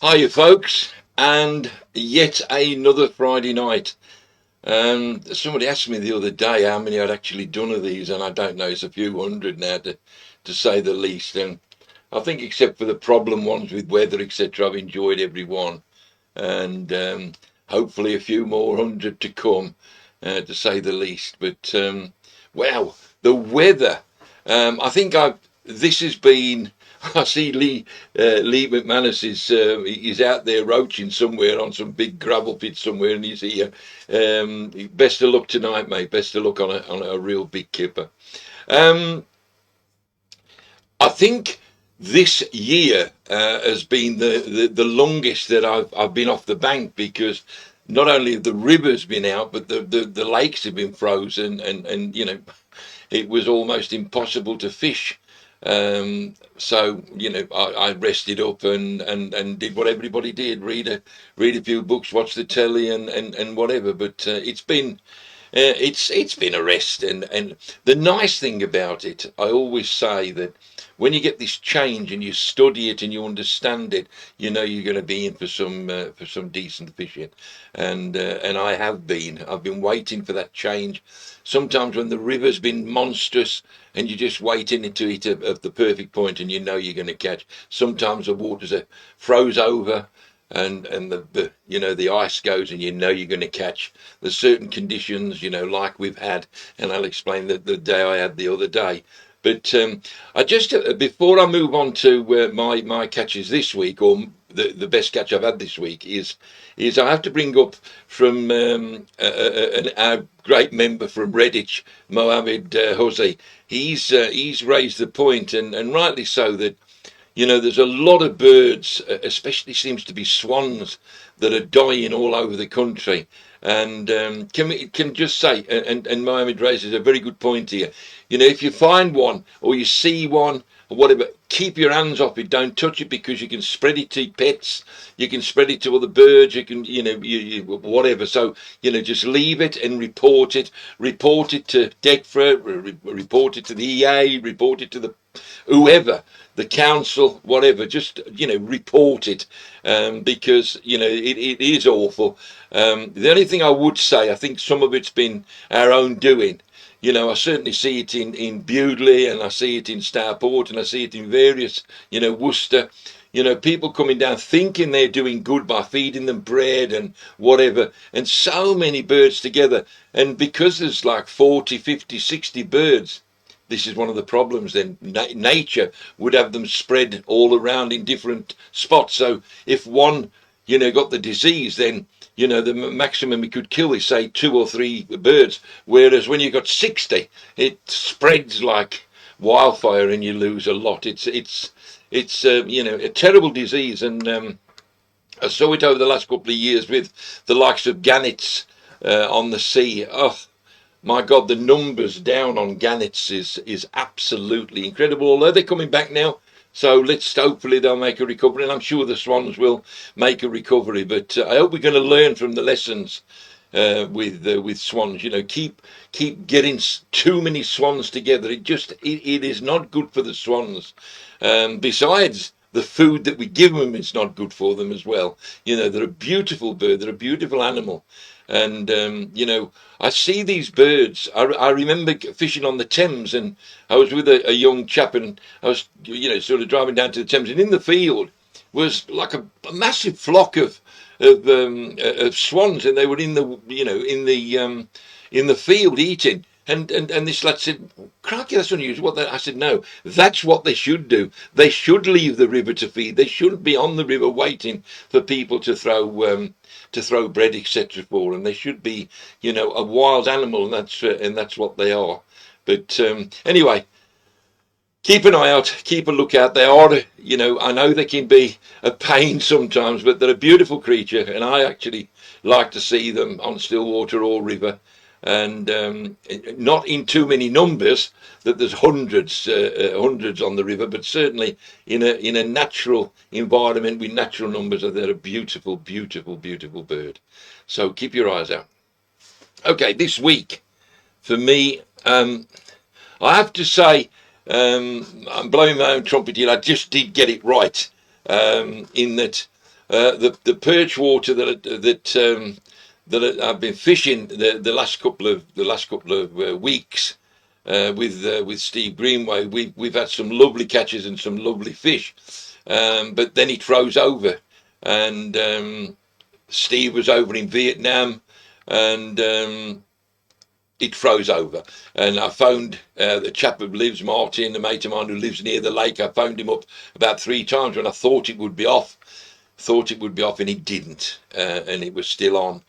Hiya folks, and yet another Friday night. Somebody asked me the other day how many I'd actually done of these, and I don't know, it's a few hundred now to say the least. And I think except for the problem ones with weather, etc., I've enjoyed every one. And hopefully a few more hundred to come, to say the least. But wow, the weather. I think this has been. I see Lee McManus is out there roaching somewhere on some big gravel pit somewhere, and he's here. Best of luck tonight, mate. Best of luck on a real big kipper. Um, I think this year has been the longest that I've been off the bank, because not only have the rivers been out, but the lakes have been frozen, and it was almost impossible to fish. So I rested up and did what everybody did: read a few books, watch the telly, and whatever. But it's been a rest, and the nice thing about it, I always say that when you get this change and you study it and you understand it, you know you're going to be in for some decent fishing, and I've been waiting for that change. Sometimes when the river's been monstrous and you're just waiting into it of the perfect point, and you know you're going to catch. Sometimes the waters are froze over, and the ice goes, and you know you're going to catch. There's certain conditions, like we've had, and I'll explain the day I had the other day. But I just before I move on to my catches this week, or the best catch I've had this week, is I have to bring up from our great member from Redditch, Mohammed Hosey. He's raised the point, and rightly so, that there's a lot of birds, especially seems to be swans, that are dying all over the country. And can just say, and Mohammed raises a very good point here. If you find one or you see one or whatever, keep your hands off it. Don't touch it, because you can spread it to pets. You can spread it to other birds. You can, whatever. So, just leave it and report it. Report it to DECFRA, report it to the EA, report it to the whoever, the council, whatever. Just report it, because it is awful. The only thing I would say, I think some of it's been our own doing. I certainly see it in Bewdley, and I see it in Stourport, and I see it in various, Worcester. People coming down thinking they're doing good by feeding them bread and whatever, and so many birds together. And because there's like 40, 50, 60 birds, this is one of the problems. Then nature would have them spread all around in different spots. So if one, got the disease, then the maximum we could kill is, say, 2 or 3 birds. Whereas when you got 60, it spreads like wildfire, and you lose a lot. It's a terrible disease, and I saw it over the last couple of years with the likes of gannets on the sea. Oh, my God, the numbers down on gannets is absolutely incredible. Although they're coming back now, so let's hopefully they'll make a recovery, and I'm sure the swans will make a recovery. But I hope we're going to learn from the lessons with swans. Keep getting too many swans together. It is not good for the swans. Besides the food that we give them, it's not good for them as well. They're a beautiful bird. They're a beautiful animal. And I see these birds. I remember fishing on the Thames, and I was with a young chap, and I was sort of driving down to the Thames, and in the field was like a massive flock of swans, and they were in the field eating. And this lad said, "Crikey, that's unusual." I said, "No, that's what they should do. They should leave the river to feed. They shouldn't be on the river waiting for people to throw bread, etc. for them. They should be, a wild animal, and that's what they are." But anyway, keep an eye out, keep a lookout. They are, I know they can be a pain sometimes, but they're a beautiful creature, and I actually like to see them on still water or river. And not in too many numbers, that there's hundreds on the river, but certainly in a natural environment with natural numbers, they're a beautiful, beautiful, beautiful bird. So keep your eyes out. Okay, this week for me, I have to say, I'm blowing my own trumpet here. I just did get it right, in that the perch water that I've been fishing the last couple of weeks with Steve Greenway. We've had some lovely catches and some lovely fish, but then it froze over, and Steve was over in Vietnam, and it froze over. And I phoned the chap who lives, Martin, a mate of mine who lives near the lake. I phoned him up about 3 times when I thought it would be off. And it didn't, and it was still on.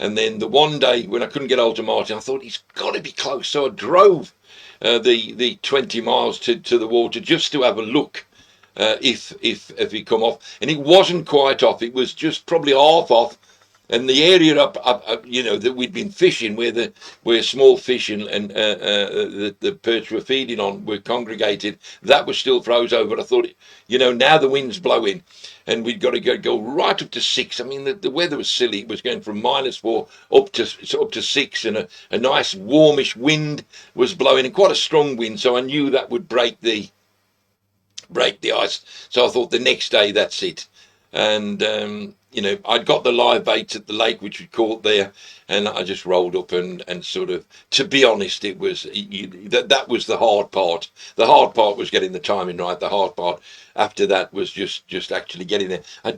And then the one day when I couldn't get hold of Martin, I thought he's got to be close. So I drove the 20 miles to the water just to have a look if he come off. And it wasn't quite off. It was just probably half off. And the area up that we'd been fishing, where small fish and the perch were feeding on were congregated, that was still froze over. I thought, now the wind's blowing, and we'd got to go right up to 6. I mean, the weather was silly. It was going from -4 up to 6, and a nice warmish wind was blowing, and quite a strong wind. So I knew that would break the ice. So I thought the next day, that's it. And I'd got the live baits at the lake, which we caught there, and I just rolled up and sort of, to be honest, it was that was the hard part. The hard part was getting the timing right. The hard part after that was just actually getting there. I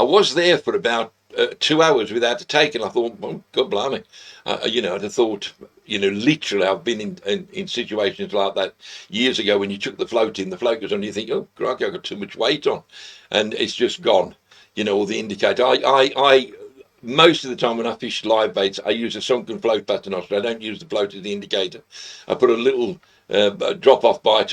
was there for about 2 hours without a take, and I thought, well, God blimey, I'd have thought, literally, I've been in situations like that years ago when you took the float in, the float goes on, you think, oh, crikey, I've got too much weight on, and it's just gone. Or the indicator. I most of the time when I fish live baits, I use a sunken float paternoster. I don't use the float as the indicator. I put a little drop-off back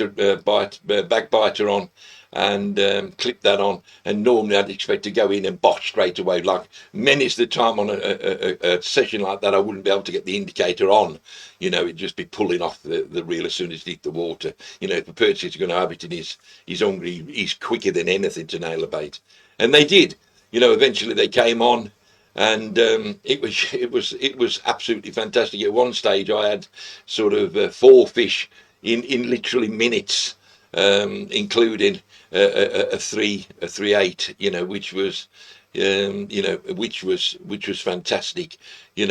biter on, and clip that on. And normally I'd expect to go in and bosh straight away. Like many's the time on a session like that, I wouldn't be able to get the indicator on. It'd just be pulling off the reel as soon as it hit the water. If a perch is going to have it and he's hungry, he's quicker than anything to nail a bait. And they did. Eventually they came on, and it was absolutely fantastic. At one stage, I had sort of 4 fish in literally minutes, including a 3/8. Which was fantastic. I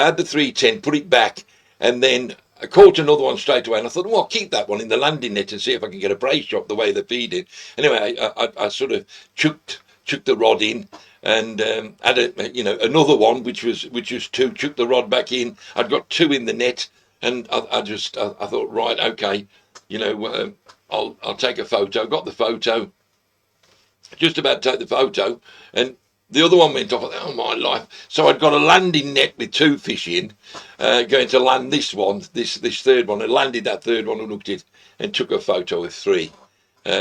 had the 310, put it back, and then I caught another one straight away, and I thought, well, I'll keep that one in the landing net and see if I can get a brace shot the way they're feeding. Anyway, I sort of chucked the rod in, and had another one which was 2. Chucked the rod back in. I'd got 2 in the net, and I thought, right, okay, I'll take a photo. Got the photo. Just about to take the photo, and the other one went off. I thought, oh my life! So I'd got a landing net with 2 fish in, going to land this third one. I landed that third one and looked it, and took a photo of 3,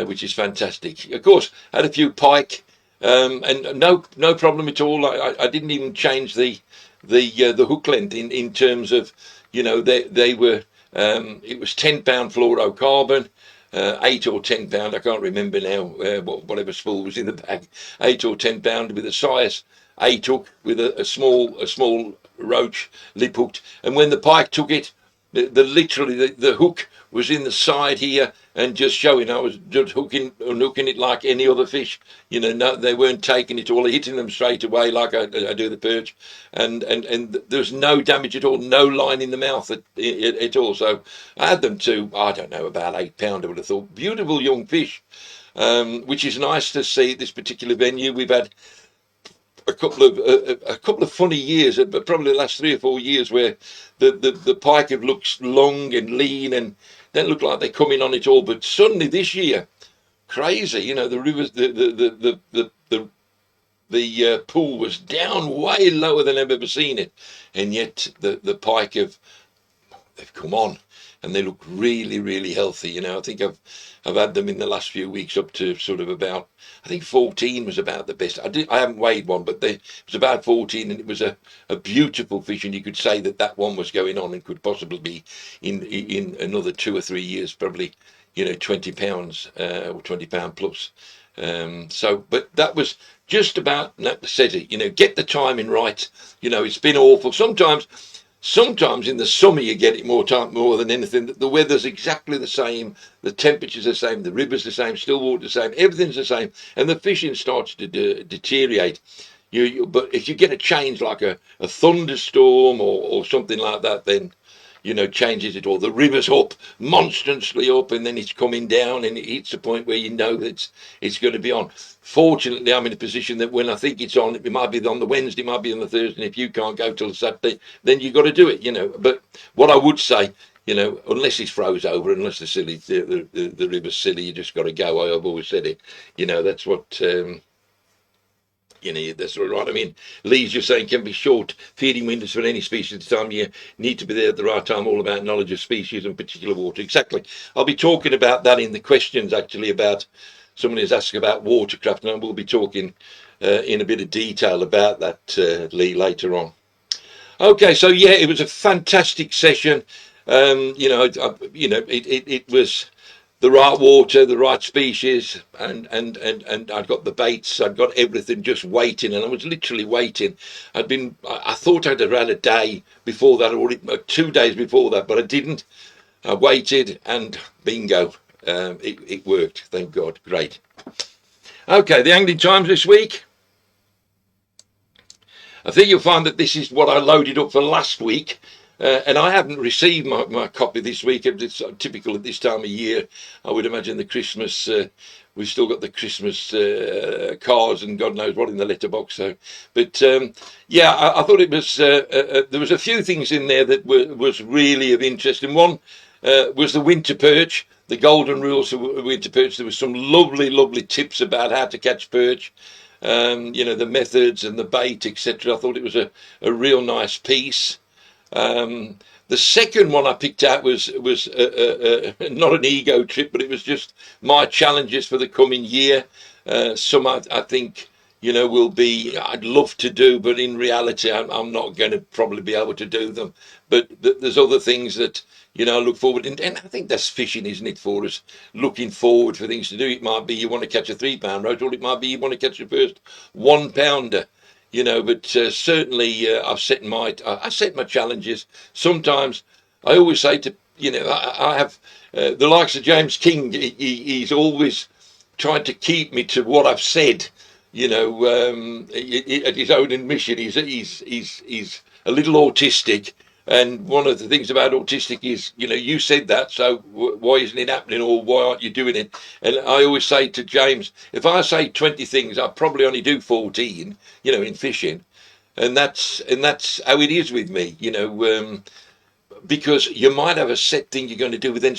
which is fantastic. Of course, I had a few pike, and no problem at all. I didn't even change the hook length in terms of, they were it was 10-pound fluorocarbon. 8 or 10 pound, I can't remember now, whatever spool was in the bag, 8 or 10 pound with a size 8 hook with a small roach lip hooked. And when the pike took it, the hook was in the side here and just showing. I was just hooking it like any other fish. No, they weren't taking it all, hitting them straight away like I do the perch, and there was no damage at all, no line in the mouth at all. So I had them to, I don't know, about 8 pound. I would have thought. Beautiful young fish, which is nice to see at this particular venue. We've had a couple of funny years, but probably the last 3 or 4 years, where the pike have looked long and lean and don't look like they're coming on it all. But suddenly this year, crazy, the rivers, the pool was down way lower than I've ever seen it, and yet the pike they've come on, and they look really, really healthy. I think I've had them in the last few weeks up to sort of about, I think 14 was about the best. I haven't weighed one, but it was about 14, and it was a beautiful fish, and you could say that one was going on and could possibly be in another 2 or 3 years, probably 20 pounds or 20 pound plus. But that was just about, that said it, get the timing right. It's been awful. Sometimes Sometimes in the summer you get it more than anything. The weather's exactly the same, the temperature's the same, the river's the same, still water the same, everything's the same, and the fishing starts to deteriorate. But if you get a change like a thunderstorm or something like that, then changes it all. The river's up, monstrously up, and then it's coming down, and it hits a point where you know that it's going to be on. Fortunately, I'm in a position that when I think it's on, it might be on the Wednesday, it might be on the Thursday, and if you can't go till the Saturday, then you've got to do it. But what I would say, unless it's froze over, unless the river's silly, you just got to go. I've always said it. That's what. That's right. I mean, Lee's just saying can be short feeding windows for any species at the time of year. Need to be there at the right time, all about knowledge of species and particular water. Exactly. I'll be talking about that in the questions, actually, about someone who's asking about Watercraft, and I will be talking in a bit of detail about that, Lee, later on. Okay, so yeah, it was a fantastic session. It was the right water, the right species, and I'd got the baits, I'd got everything just waiting, and I was literally waiting. I thought I'd have had a day before that, or 2 days before that, but I didn't. I waited, and bingo, it worked. Thank God, great. Okay, the angling times this week. I think you'll find that this is what I loaded up for last week. And I haven't received my copy this week. It's typical at this time of year. I would imagine the Christmas, we've still got the Christmas cards and God knows what in the letterbox. But yeah, I thought it was, there was a few things in there that was really of interest. And one was the winter perch, the golden rules of winter perch. There was some lovely, lovely tips about how to catch perch. The methods and the bait, etc. I thought it was a real nice piece. The second one I picked out was not an ego trip, but it was just my challenges for the coming year. Some I think will be I'd love to do, but in reality I'm not going to probably be able to do them. But there's other things that I look forward and I think that's fishing, isn't it, for us? Looking forward for things to do. It might be you want to catch a 3-pound roach, or it might be you want to catch your first 1-pounder. But certainly I set my challenges. Sometimes I always say to I have the likes of James King. He's always tried to keep me to what I've said. At his own admission, he's a little autistic. And one of the things about autistic is, you said that, so why isn't it happening, or why aren't you doing it? And I always say to James, if I say 20 things, I probably only do 14, in fishing. And that's how it is with me, because you might have a set thing you're going to do, but then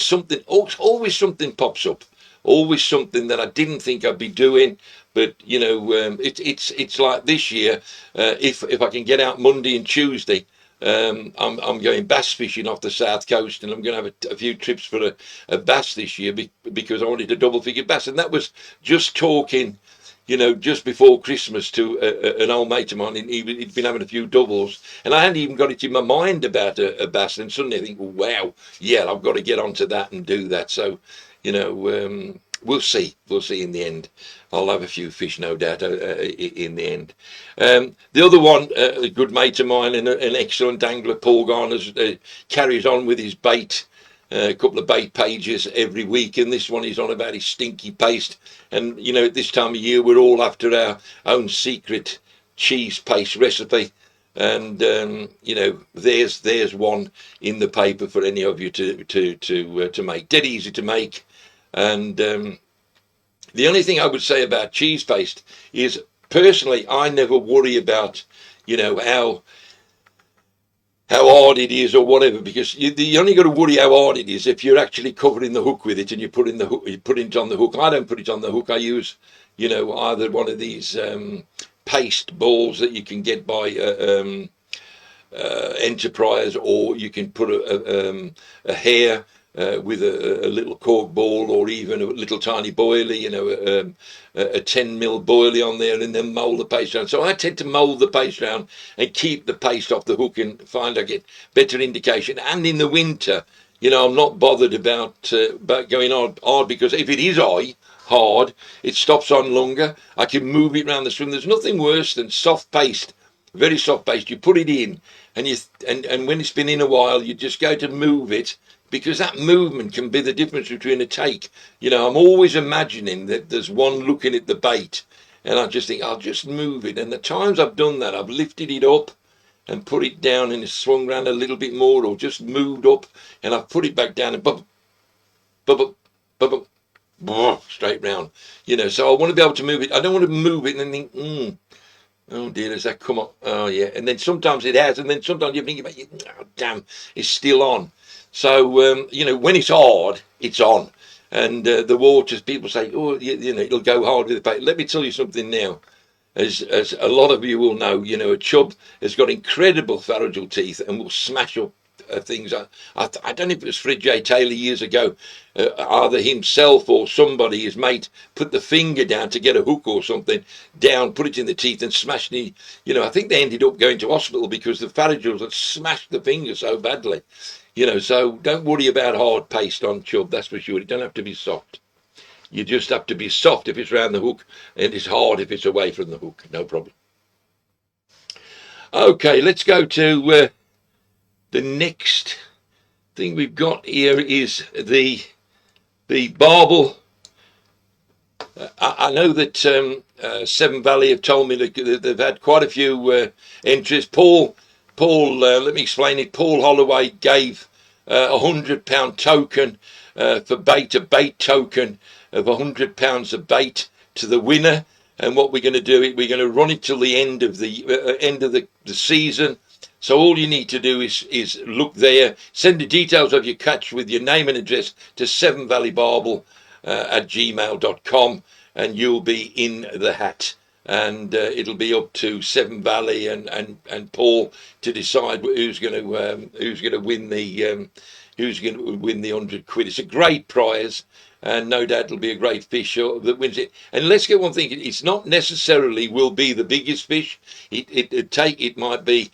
always something pops up. Always something that I didn't think I'd be doing, but it's like this year. If I can get out Monday and Tuesday, I'm going bass fishing off the south coast, and I'm going to have a few trips for a bass this year because I wanted a double-figure bass, and that was just talking, just before Christmas to an old mate of mine. He'd been having a few doubles, and I hadn't even got it in my mind about a bass, and suddenly I think, wow, yeah, I've got to get onto that and do that. So, we'll see in the end. I'll have a few fish, no doubt, in the end. The other one, a good mate of mine and an excellent angler, Paul Garner's, carries on with his bait, a couple of bait pages every week, and this one is on about his stinky paste. And, at this time of year, we're all after our own secret cheese paste recipe. And, there's one in the paper for any of you to make. Dead easy to make. And the only thing I would say about cheese paste is, personally, I never worry about, how hard it is or whatever, because you only got to worry how hard it is if you're actually covering the hook with it and you put it on the hook. I don't put it on the hook. I use, either one of these paste balls that you can get by Enterprise, or you can put a hair. With a little cork ball, or even a little tiny boilie, a 10mm boilie on there, and then mould the paste around. So I tend to mould the paste around and keep the paste off the hook, and find I get better indication. And in the winter, I'm not bothered about going hard, because if it is hard, it stops on longer. I can move it around the swim. There's nothing worse than soft paste very soft base. You put it in, and and when it's been in a while, you just go to move it, because that movement can be the difference between a take. I'm always imagining that there's one looking at the bait, and I just think I'll just move it. And the times I've done that, I've lifted it up and put it down, and it's swung around a little bit more, or just moved up, and I've put it back down, and bubble, bubble, bubble, straight round. So I want to be able to move it. I don't want to move it and then think, oh dear, has that come up? Oh yeah. And then sometimes it has, and then sometimes you think about it, oh, damn, it's still on. So when it's hard, it's on. And the waters, people say, oh, it'll go hard with the bait. Let me tell you something now. As a lot of you will know, a chub has got incredible pharyngal teeth and will smash up things. I don't know if it was Fred J. Taylor years ago, either himself or somebody, his mate, put the finger down to get a hook or something down, put it in the teeth and smashed the, I think they ended up going to hospital because the pharyngals had smashed the finger so badly. So don't worry about hard paste on chub, that's for sure. It don't have to be soft. You just have to be soft if it's around the hook, and it's hard if it's away from the hook. No problem. Okay, let's go to the next thing we've got here is the Barbel. I know that Seven Valley have told me that they've had quite a few entries. Paul, let me explain it. Paul Holloway gave £100 token for bait, a bait token of £100 of bait to the winner. And what we're going to do, we're going to run it till the end of the season. So all you need to do is look there, send the details of your catch with your name and address to sevenvalleybarbel at gmail.com, and you'll be in the hat. And it'll be up to Seven Valley and Paul to decide who's going to win the £100. It's a great prize, and no doubt it'll be a great fish that wins it. And let's get one thing: it's not necessarily will be the biggest fish. It might be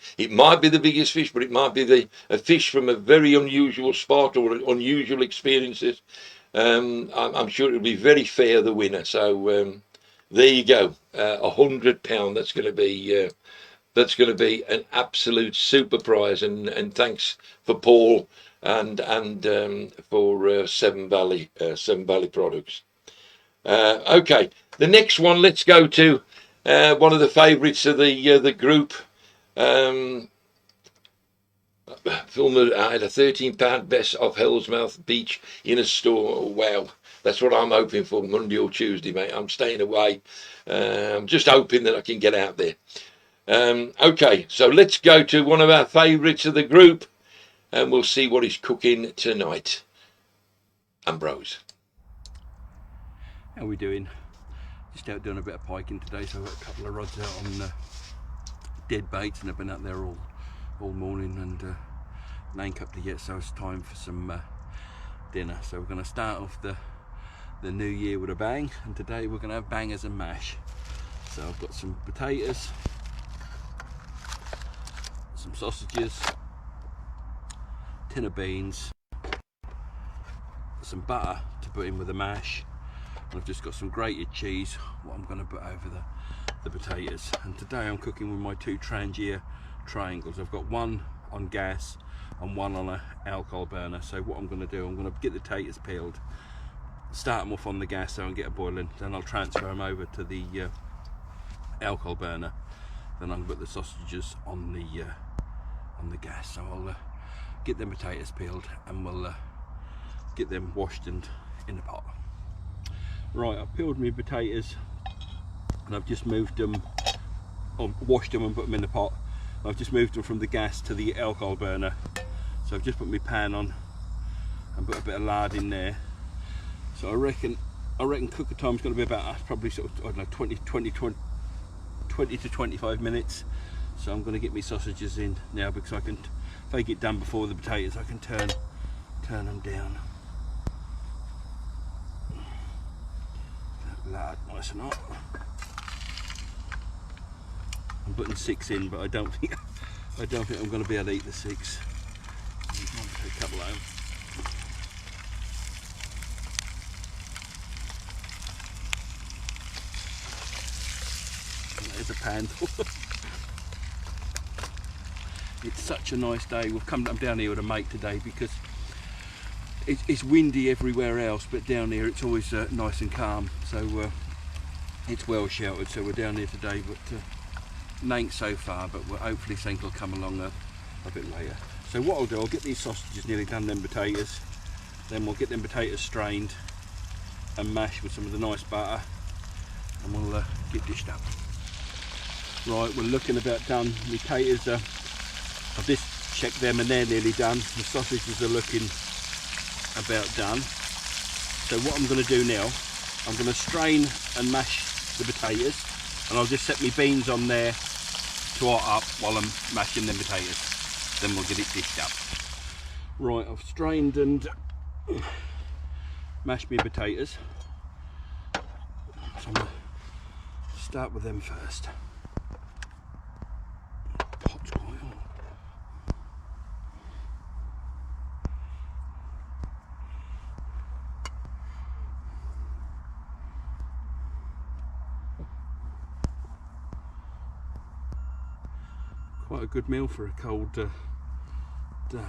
the biggest fish, but it might be a fish from a very unusual spot or unusual experiences. I'm sure it'll be very fair, the winner. So there you go, £100. That's going to be an absolute super prize, and thanks for Paul and for Seven Valley products. Okay, the next one. Let's go to one of the favourites of the group. I had a £13 best off Hellsmouth Beach in a store. Oh, wow, that's what I'm hoping for Monday or Tuesday, mate. I'm staying away. I'm just hoping that I can get out there. Okay, so let's go to one of our favourites of the group, and we'll see what he's cooking tonight. Ambrose. How are we doing? Just out doing a bit of piking today, so I've got a couple of rods out on dead baits, and I've been out there all morning and ain't couple yet, so it's time for some dinner. So we're going to start off the new year with a bang, and today we're going to have bangers and mash. So I've got some potatoes, some sausages, tin of beans, some butter to put in with the mash, and I've just got some grated cheese what I'm going to put over the potatoes. And today I'm cooking with my two Trangia triangles. I've got one on gas and one on an alcohol burner. So what I'm going to do, I'm going to get the potatoes peeled, start them off on the gas so I can get a boiling, then I'll transfer them over to the alcohol burner, then I'll put the sausages on the gas. So I'll get them potatoes peeled and we'll get them washed and in the pot. Right, I've peeled my potatoes and I've just moved them, or washed them and put them in the pot. I've just moved them from the gas to the alcohol burner. So I've just put my pan on and put a bit of lard in there. So I reckon cooker time's going to be about probably sort of, I don't know, 20 to 25 minutes. So I'm going to get my sausages in now, because I can, if I get done before the potatoes, I can turn them down. That lard nice and hot. I'm putting 6 in, but I don't think I'm going to be able to eat the 6. I'll take a couple home. And there's a pan. It's such a nice day. We've come down here with a mate today because it's windy everywhere else, but down here it's always nice and calm. So it's well sheltered. So we're down here today, but naink so far. But hopefully something will come along a bit later. So what I'll do, I'll get these sausages nearly done, them potatoes. Then we'll get them potatoes strained and mashed with some of the nice butter, and we'll get dished up. Right, we're looking about done. The potatoes are, I've just checked them and they're nearly done. The sausages are looking about done. So what I'm going to do now, I'm going to strain and mash the potatoes, and I'll just set my beans on there to hot up while I'm mashing them potatoes. Then we'll get it dished up. Right, I've strained and mashed my potatoes. So I'm going to start with them first. Pot's quite hot. Quite a good meal for a cold day. Get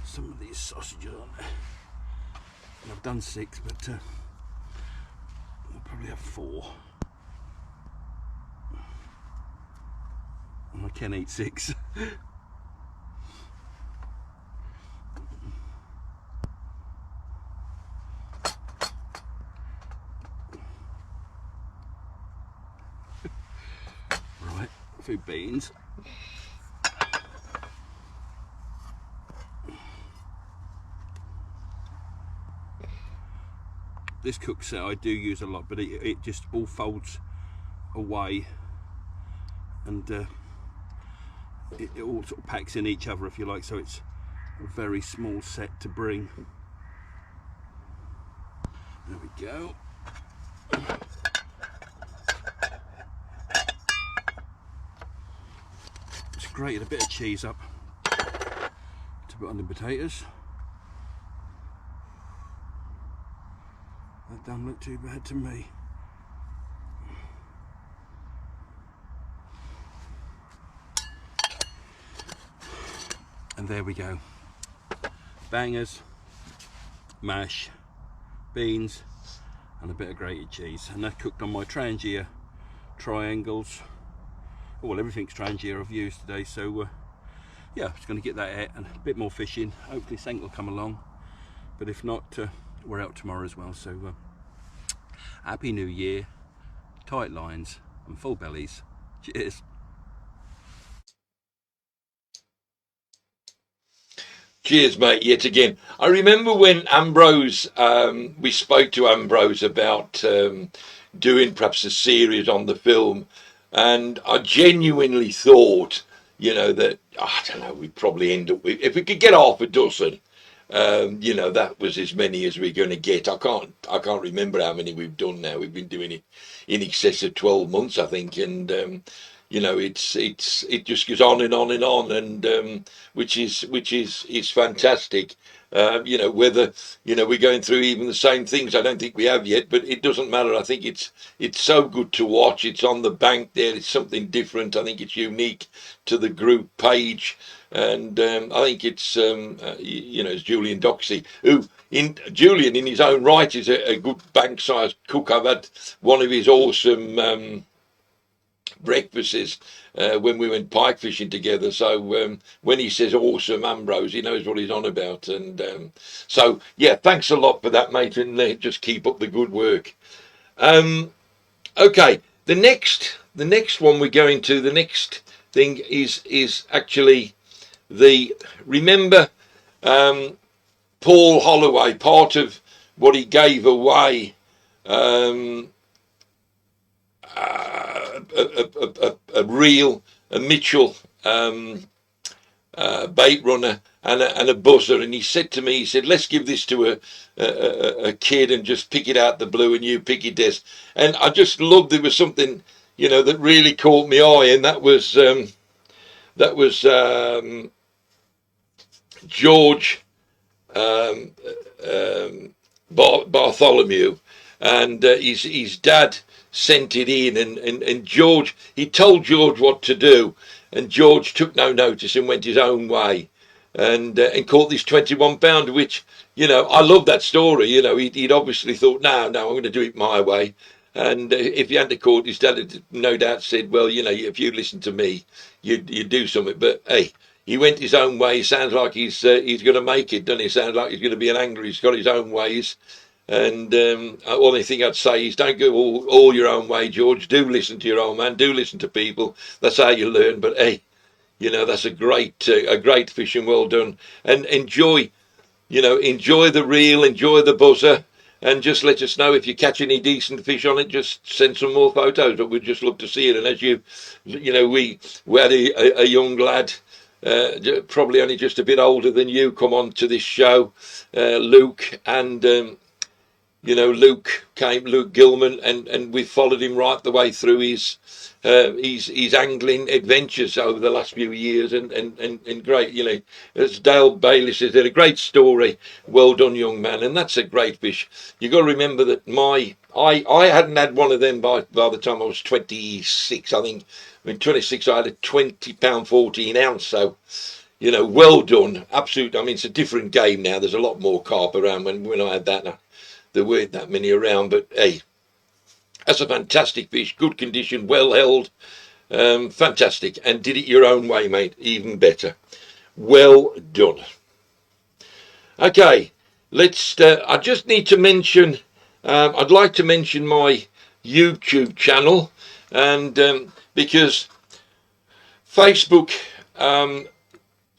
some of these sausages on there. And I've done 6, but I'll probably have 4. And I can eat 6. Right, a few beans. This cook set I do use a lot, but it just all folds away, and it all sort of packs in each other, if you like, so it's a very small set to bring. There we go. Just grated a bit of cheese up to put on the potatoes. That don't look too bad to me. And there we go. Bangers, mash, beans, and a bit of grated cheese. And that cooked on my Trangia triangles. Oh, well, everything's Trangia I've used today, so yeah, I'm just going to get that out and a bit more fishing. Hopefully something will come along, but if not, we're out tomorrow as well. So Happy New Year, tight lines and full bellies. Cheers. Cheers, mate, yet again. I remember when Ambrose, we spoke to Ambrose about doing perhaps a series on the film, and I genuinely thought, that, I don't know, we'd probably end up with, if we could get half a dozen, that was as many as we're going to get. I can't remember how many we've done now. We've been doing it in excess of 12 months, I think, and it just goes on and on and on, and which is fantastic. Whether we're going through even the same things, I don't think we have yet, but it doesn't matter. I think it's so good to watch. It's on the bank there. It's something different. I think it's unique to the group page. And I think it's, it's Julian Doxey, who, Julian in his own right is a good bank-sized cook. I've had one of his awesome breakfasts when we went pike fishing together. So when he says awesome Ambrose, he knows what he's on about. And so, yeah, thanks a lot for that, mate, and just keep up the good work. Okay, the next one we're going to, the next thing is actually... remember Paul Holloway, part of what he gave away, a reel, a Mitchell bait runner and a buzzer, and he said to me, he said, let's give this to a kid and just pick it out the blue and you pick it, Des. And I just loved, there was something that really caught my eye, and that was George um, Bartholomew, and his dad sent it in, and George, he told George what to do, and George took no notice and went his own way, and caught this 21 pounder, which, I love that story. He'd obviously thought, no, I'm going to do it my way. And if he hadn't caught, his dad had no doubt said, well, if you listen to me, you'd do something. But hey, he went his own way. He sounds like he's going to make it, doesn't he? Sounds like he's going to be an angler. He's got his own ways. And only thing I'd say is don't go all your own way, George. Do listen to your old man. Do listen to people. That's how you learn. But hey, that's a great fishing. Well done. And enjoy the reel, enjoy the buzzer, and just let us know if you catch any decent fish on it. Just send some more photos, but we'd just love to see it. And as we had a young lad, probably only just a bit older than you, come on to this show, Luke, and Luke Gilman, and we followed him right the way through his angling adventures over the last few years, and great, as Dale Bailey says, they're a great story. Well done, young man, and that's a great fish. You got to remember that I hadn't had one of them by the time I was 26. I think, 26. I had a 20 pound 14 ounce. So, well done. Absolute. I mean, it's a different game now. There's a lot more carp around. When I had that, there weren't that many around, but hey, that's a fantastic fish, good condition, well held, fantastic, and did it your own way, mate, even better. Well done. Okay, I just need to mention, I'd like to mention my YouTube channel, and because Facebook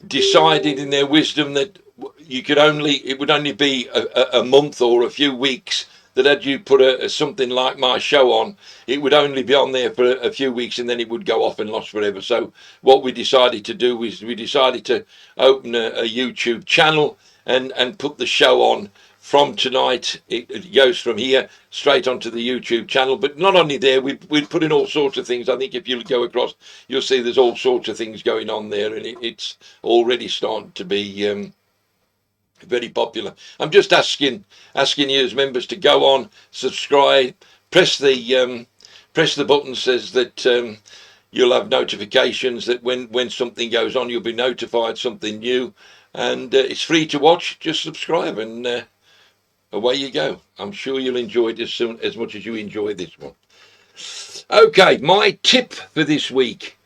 decided in their wisdom that it would only be a month or a few weeks, that had you put something like my show on, it would only be on there for a few weeks, and then it would go off and lost forever. So what we decided to do was we decided to open a YouTube channel and put the show on from tonight. It goes from here straight onto the YouTube channel, but not only there, we'd put in all sorts of things. I think if you go across, you'll see there's all sorts of things going on there, and it's already starting to be very popular. I'm just asking you as members to go on, subscribe, press the button says that you'll have notifications that when something goes on, you'll be notified something new, and it's free to watch. Just subscribe, and away you go. I'm sure you'll enjoy it as much as you enjoy this one. Okay, my tip for this week.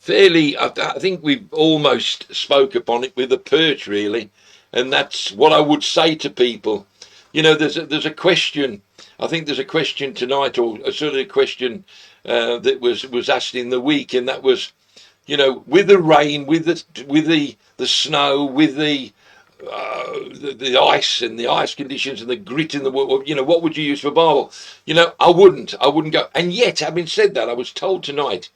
I think we've almost spoke upon it with the perch, really. And that's what I would say to people. There's a question. I think there's a question tonight, or a sort of question that was asked in the week, and that was, with the rain, with the snow, with the ice and the ice conditions and the grit in the water, what would you use for barbel? I wouldn't go. And yet, having said that, I was told tonight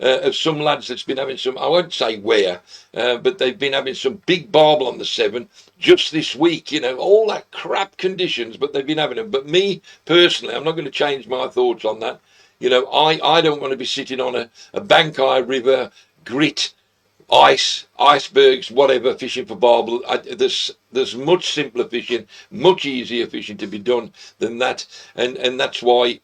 of some lads that's been having some, I won't say where, but they've been having some big barbel on the 7 just this week, all that crap conditions, but they've been having them. But me, personally, I'm not going to change my thoughts on that. I don't want to be sitting on a Bankai River, grit, icebergs, whatever, fishing for barbel. There's much simpler fishing, much easier fishing to be done than that, and that's why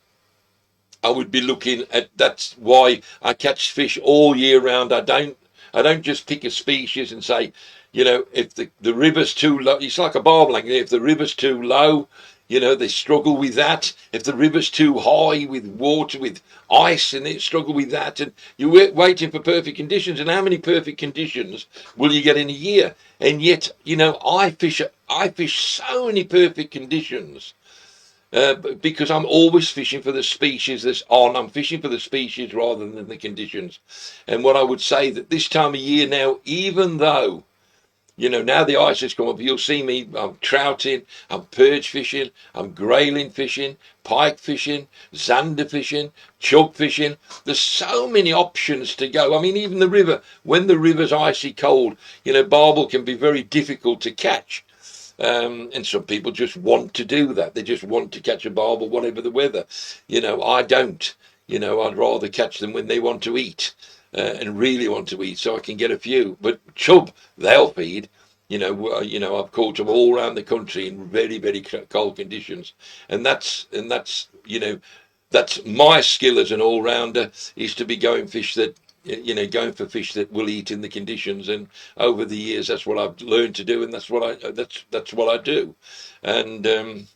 I would be looking at. That's why I catch fish all year round. I don't just pick a species and say, if the river's too low, it's like a barbel angler. If the river's too low, they struggle with that. If the river's too high with water, with ice, and they struggle with that. And you're waiting for perfect conditions. And how many perfect conditions will you get in a year? And yet, I fish so many perfect conditions. Because I'm always fishing for the species that's on. I'm fishing for the species rather than the conditions. And what I would say that this time of year now, even though, now the ice has come up, you'll see me, I'm trouting, I'm perch fishing, I'm grayling fishing, pike fishing, zander fishing, chub fishing. There's so many options to go. I mean, even the river, when the river's icy cold, barbel can be very difficult to catch. And some people just want to do that. They just want to catch a barbel, whatever the weather. I don't. I'd rather catch them when they want to eat and really want to eat, so I can get a few. But chub, they'll feed. I've caught them all around the country in very, very cold conditions, and that's my skill as an all-rounder, is to be going for fish that will eat in the conditions. And over the years, that's what I've learned to do, and that's what I do, and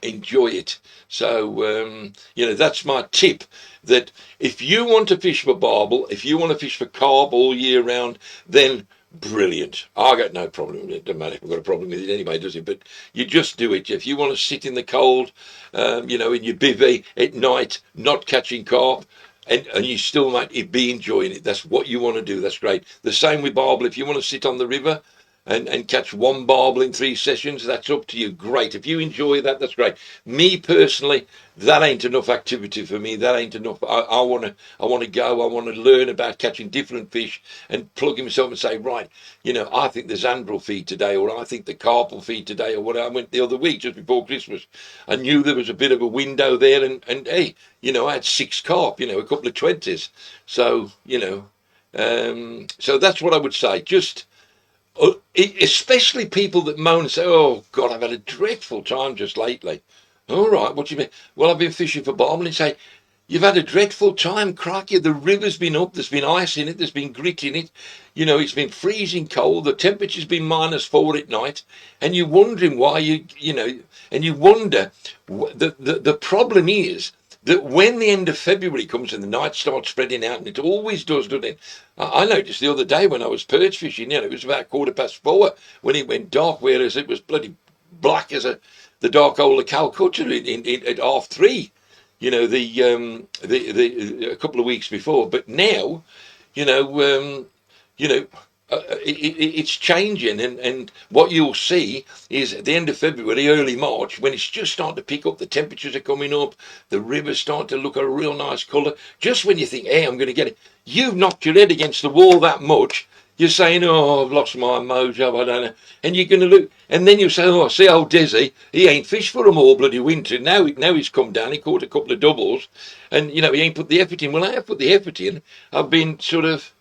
enjoy it. So that's my tip. That if you want to fish for barbel, if you want to fish for carp all year round, then brilliant. I got no problem with it. Doesn't matter if I've got a problem with it anyway, does it? But you just do it. If you want to sit in the cold, in your bivvy at night, not catching carp, and you still might be enjoying it, that's what you want to do. That's great. The same with barbel. If you want to sit on the river and catch one barbel in 3 sessions, that's up to you. Great. If you enjoy that, that's great. Me personally, that ain't enough activity for me. That ain't enough. I want to go. I want to learn about catching different fish and plug myself and say, right, I think the Zandra will feed today, or I think the carp will feed today, or what. I went the other week just before Christmas. I knew there was a bit of a window there, and hey, I had 6 carp, a couple of 20s. So, so that's what I would say. Just especially people that moan and say, oh God, I've had a dreadful time just lately. All right, what do you mean? Well, I've been fishing for barbel. And say, you've had a dreadful time, crikey. The river's been up, there's been ice in it, there's been grit in it. It's been freezing cold, the temperature's been -4 at night, and you're wondering why and you wonder, the problem is that when the end of February comes and the night starts spreading out, and it always does, doesn't it? I noticed the other day when I was perch fishing, it was about 4:15 when it went dark, whereas it was bloody black as the dark hole of Calcutta at 3:30, a couple of weeks before. But now, it's changing, and what you'll see is at the end of February, early March, when it's just starting to pick up, the temperatures are coming up, the rivers start to look a real nice colour. Just when you think, hey, I'm going to get it, you've knocked your head against the wall that much, you're saying, oh, I've lost my mojo, I don't know, and you're going to look, and then you say, oh, see old Desi, he ain't fished for them all bloody winter, now he's come down, he caught a couple of doubles, and he ain't put the effort in. Well, I have put the effort in. I've been sort of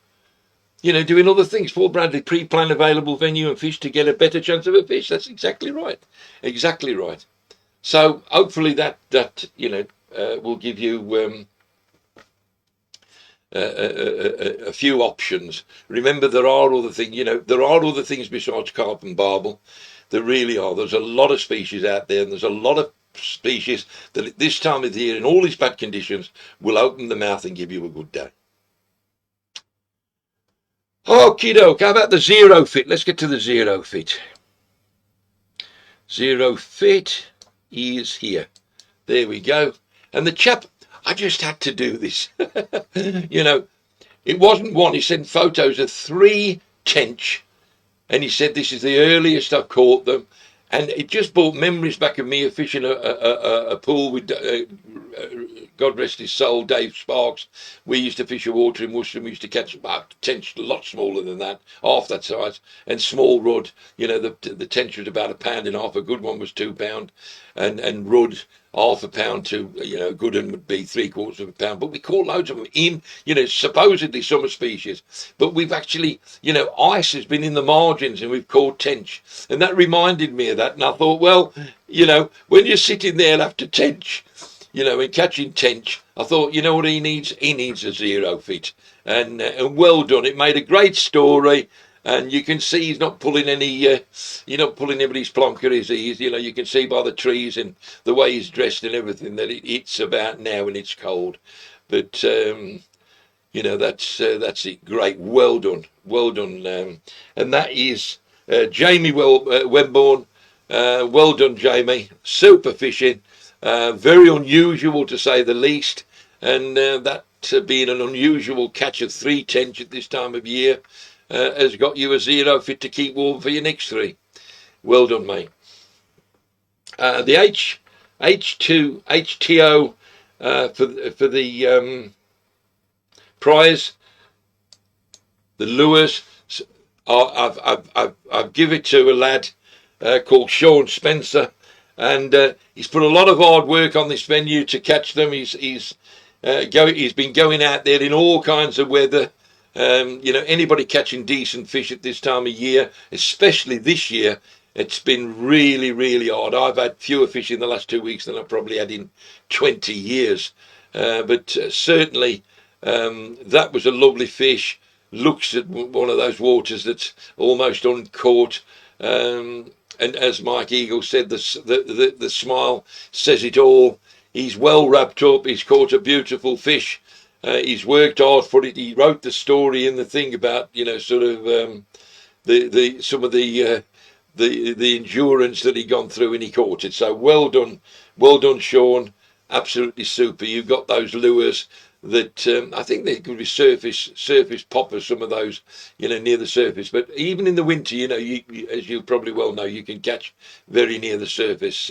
doing other things. Paul Bradley, pre-plan available venue and fish to get a better chance of a fish. That's exactly right. Exactly right. So hopefully that will give you a few options. Remember, there are other things. There are other things besides carp and barbel. There really are. There's a lot of species out there, and there's a lot of species that at this time of the year, in all these bad conditions, will open the mouth and give you a good day. Okie doke, how about the zero fit? Let's get to the zero fit. Zero fit is here. There we go. And the chap, I just had to do this. It wasn't one. He sent photos of 3 tench, and he said this is the earliest I've caught them. And it just brought memories back of me of fishing a pool with, God rest his soul, Dave Sparks. We used to fish a water in Worcester, and we used to catch about tench a lot smaller than that, half that size, and small rudd. The tench was about £1.5 pounds. A good one was £2, and rudd half a pound to, a good one would be 3/4 pound. But we caught loads of them in, supposedly summer species. But we've actually, ice has been in the margins, and we've caught tench. And that reminded me of that. And I thought, well, when you're sitting there after tench, and catching tench, I thought, what he needs? He needs a zero fit. And well done. It made a great story. And you can see he's not pulling anybody's plonker, is he? You can see by the trees and the way he's dressed and everything that it's about now and it's cold. But, that's it. Great. Well done. Well done. And that is Jamie Webborn. Well done, Jamie. Super fishing. Very unusual to say the least. And that being an unusual catch of 3 tench at this time of year, has got you a zero fit to keep warm for your next 3. Well done, mate. The HTO for the prize, the lures. I've given it to a lad called Sean Spencer, and he's put a lot of hard work on this venue to catch them. He's been going out there in all kinds of weather. Anybody catching decent fish at this time of year, especially this year, it's been really, really hard. I've had fewer fish in the last 2 weeks than I've probably had in 20 years. But certainly, that was a lovely fish. Looks at one of those waters that's almost uncaught. And as Mike Eagle said, the smile says it all. He's well wrapped up. He's caught a beautiful fish. He's worked hard for it. He wrote the story in the thing about sort of the some of the endurance that he gone through and he caught it. So well done, Sean. Absolutely super. You've got those lures that I think they could be surface poppers. Some of those, near the surface. But even in the winter, as you probably well know, you can catch very near the surface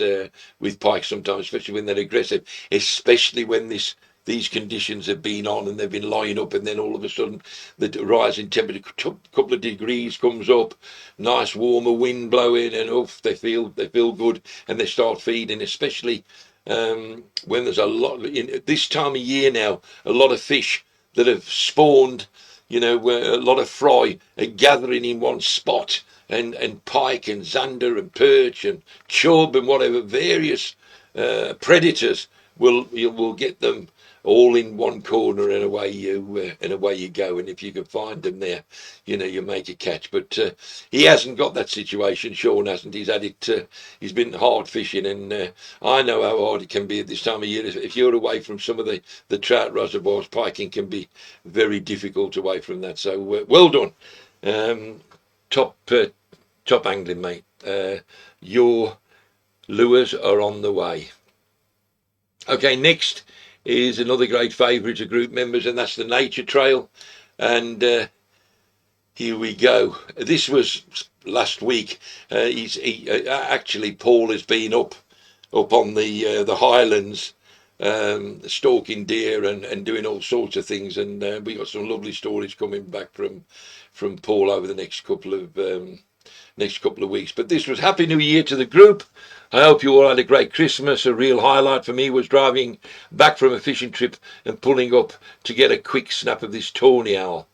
with pike sometimes, especially when they're aggressive. Especially when these conditions have been on and they've been lying up, and then all of a sudden the rise in temperature, couple of degrees comes up, nice warmer wind blowing, and they feel good, and they start feeding. Especially when there's a lot in this time of year now, a lot of fish that have spawned, where a lot of fry are gathering in one spot, and pike and zander and perch and chub and whatever various predators will get them all in one corner, and away you go. And if you can find them there, you make a catch. But he hasn't got that situation. Sean hasn't. He's had it. He's been hard fishing, and I know how hard it can be at this time of year. If you're away from some of the trout reservoirs, piking can be very difficult away from that. So well done, top angling, mate. Your lures are on the way. Okay, next is another great favourite of group members, and that's the Nature Trail. And here we go. This was last week. Actually, Paul has been up on the Highlands, stalking deer and doing all sorts of things. And we got some lovely stories coming back from Paul over the next couple of weeks. But this was Happy New Year to the group. I hope you all had a great Christmas. A real highlight for me was driving back from a fishing trip and pulling up to get a quick snap of this tawny owl.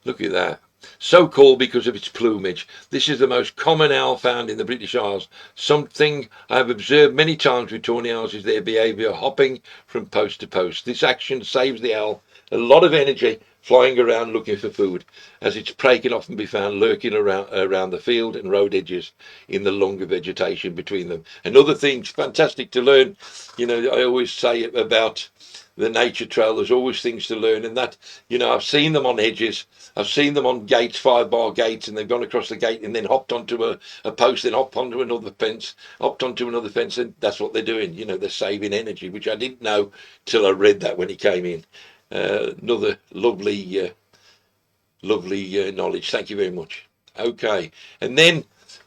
Look at that. So called because of its plumage. This is the most common owl found in the British Isles. Something I have observed many times with tawny owls is their behaviour, hopping from post to post. This action saves the owl a lot of energy flying around looking for food, as its prey can often be found lurking around the field and road edges in the longer vegetation between them. Another thing fantastic to learn, I always say about the Nature Trail, there's always things to learn, and that, I've seen them on hedges, I've seen them on gates, 5-bar gates, and they've gone across the gate and then hopped onto a post, then hopped onto another fence, and that's what they're doing. They're saving energy, which I didn't know till I read that when he came in. Another lovely knowledge. Thank you very much. Okay, and then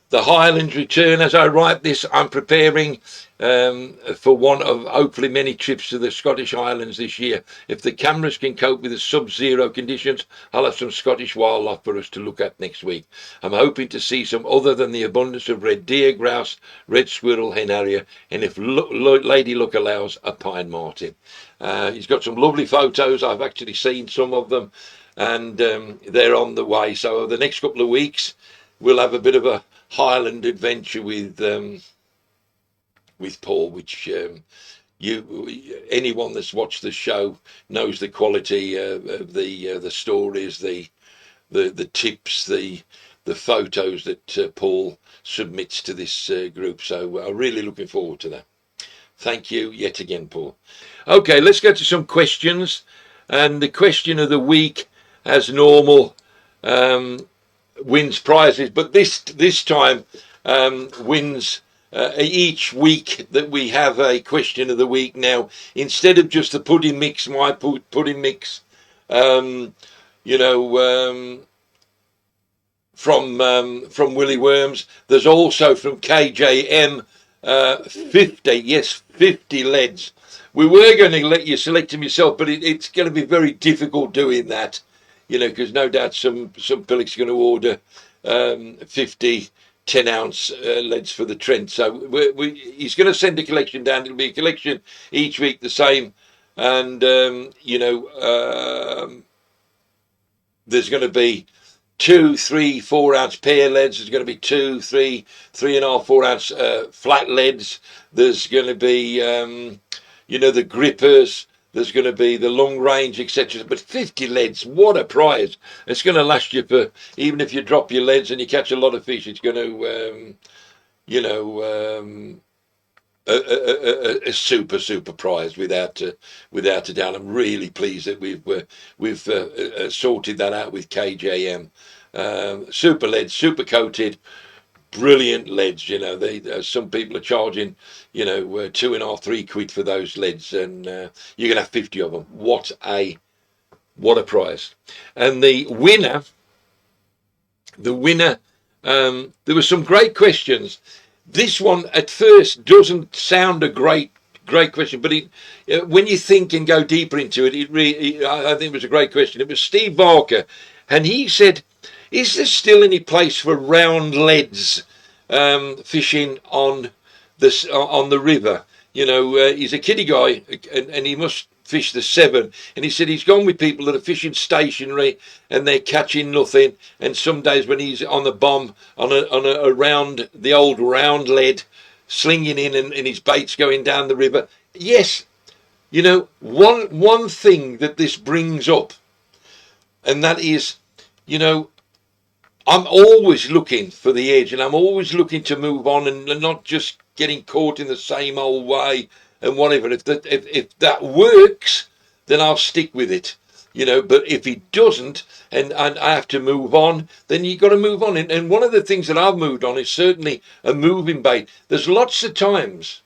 the Highlands return. As I write this, I'm preparing for one of hopefully many trips to the Scottish Highlands this year. If the cameras can cope with the sub-zero conditions, I'll have some Scottish wildlife for us to look at next week. I'm hoping to see some other than the abundance of red deer, grouse, red squirrel, hen harrier, and if Lady Luck allows, a pine marten. He's got some lovely photos. I've actually seen some of them, and they're on the way. So over the next couple of weeks, we'll have a bit of a Highland adventure with Paul, which anyone that's watched the show knows the quality of the stories, the tips, the photos that Paul submits to this group. So I'm really looking forward to that. Thank you yet again, Paul. Okay, let's go to some questions. And the question of the week, as normal, wins prizes. But this time wins each week that we have a question of the week. Now, instead of just the pudding mix, my pudding mix, from Willy Worms, there's also from KJM 50 leads. We were going to let you select them yourself, but it's going to be very difficult doing that, because no doubt some pillocks are going to order 50 10-ounce leads for the Trent. So he's going to send a collection down. It'll be a collection each week, the same, and there's going to be 2, 3, 4 ounce pair leads. There's going to be 2, 3, 3.5, 4 ounce flat leads. There's going to be, the grippers. There's going to be the long range, etc. But 50 leads, what a prize! It's going to last you for, even if you drop your leads and you catch a lot of fish, it's going to, a super prize without a doubt. I'm really pleased that we've sorted that out with KJM. Super leads, super coated, brilliant leads. Some people are charging, 2.5, £3 for those leads, and you can have 50 of them. What a prize! And the winner, there were some great questions. This one at first doesn't sound a great question, but when you think and go deeper into it, I think it was a great question. It was Steve Barker, and he said, "Is there still any place for round leads fishing on the river?" He's a kiddie guy, and he must fish the 7, and he said he's gone with people that are fishing stationary and they're catching nothing, and some days when he's on the bomb on a round, the old round lead, slinging in, and his bait's going down the river. Yes, one thing that this brings up, and that is, I'm always looking for the edge, and I'm always looking to move on and not just getting caught in the same old way and whatever. If that works, then I'll stick with it. But if it doesn't, and I have to move on, then you've got to move on. And one of the things that I've moved on is certainly a moving bait. There's lots of times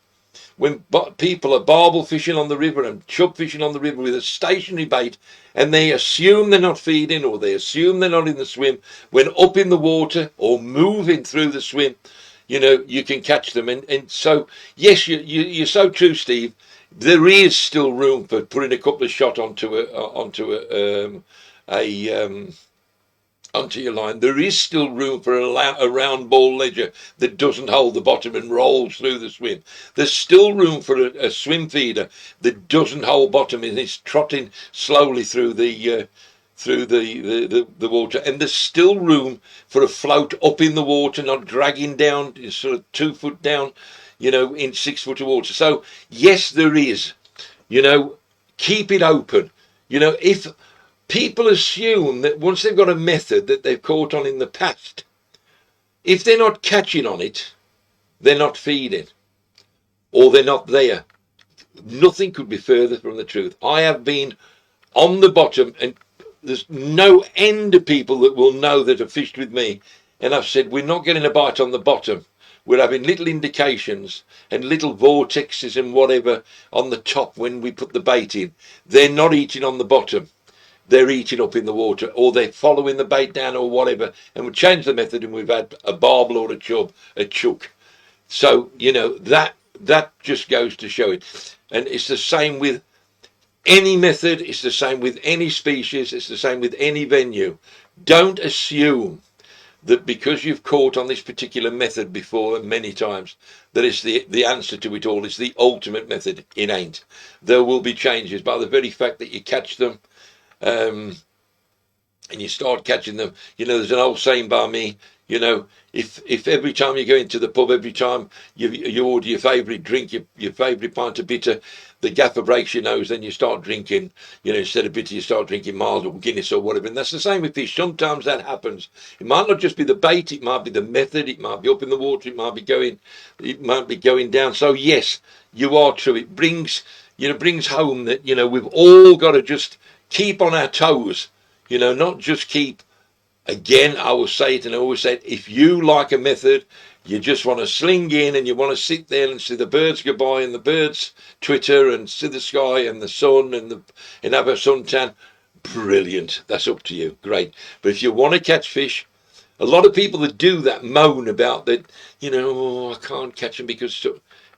when people are barbel fishing on the river and chub fishing on the river with a stationary bait, and they assume they're not feeding, or they assume they're not in the swim, when up in the water or moving through the swim, you can catch them. And so, yes, you're so true, Steve. There is still room for putting a couple of shot onto your line. There is still room for a round ball ledger that doesn't hold the bottom and rolls through the swim. There's still room for a swim feeder that doesn't hold bottom and is trotting slowly through the water. And there's still room for a float up in the water, not dragging down, sort of 2 foot down, in 6 foot of water. So yes, there is. Keep it open. If people assume that once they've got a method that they've caught on in the past, if they're not catching on it, they're not feeding, or they're not there. Nothing could be further from the truth. I have been on the bottom, and there's no end of people that will know that have fished with me, and I've said, we're not getting a bite on the bottom. We're having little indications and little vortexes and whatever on the top when we put the bait in. They're not eating on the bottom. They're eating up in the water, or they're following the bait down or whatever, and we change the method and we've had a barbel or a chub, a chook. So, that just goes to show it. And it's the same with any method, it's the same with any species, it's the same with any venue. Don't assume that because you've caught on this particular method before many times, that it's the answer to it all. It's the ultimate method. It ain't. There will be changes by the very fact that you catch them, and you start catching them. There's an old saying by me, if every time you go into the pub, every time you order your favourite drink, your favourite pint of bitter, the gaffer breaks your nose, then you start drinking, instead of bitter, you start drinking mild or Guinness or whatever. And that's the same with fish. Sometimes that happens. It might not just be the bait, it might be the method, it might be up in the water, it might be going down. So yes, you are true. It brings home that, we've all got to just keep on our toes, not just keep. Again, I will say it, and I always say it, if you like a method, you just want to sling in and you want to sit there and see the birds go by and the birds twitter and see the sky and the sun and have a suntan, brilliant. That's up to you. Great. But if you want to catch fish, a lot of people that do that moan about that, I can't catch them because,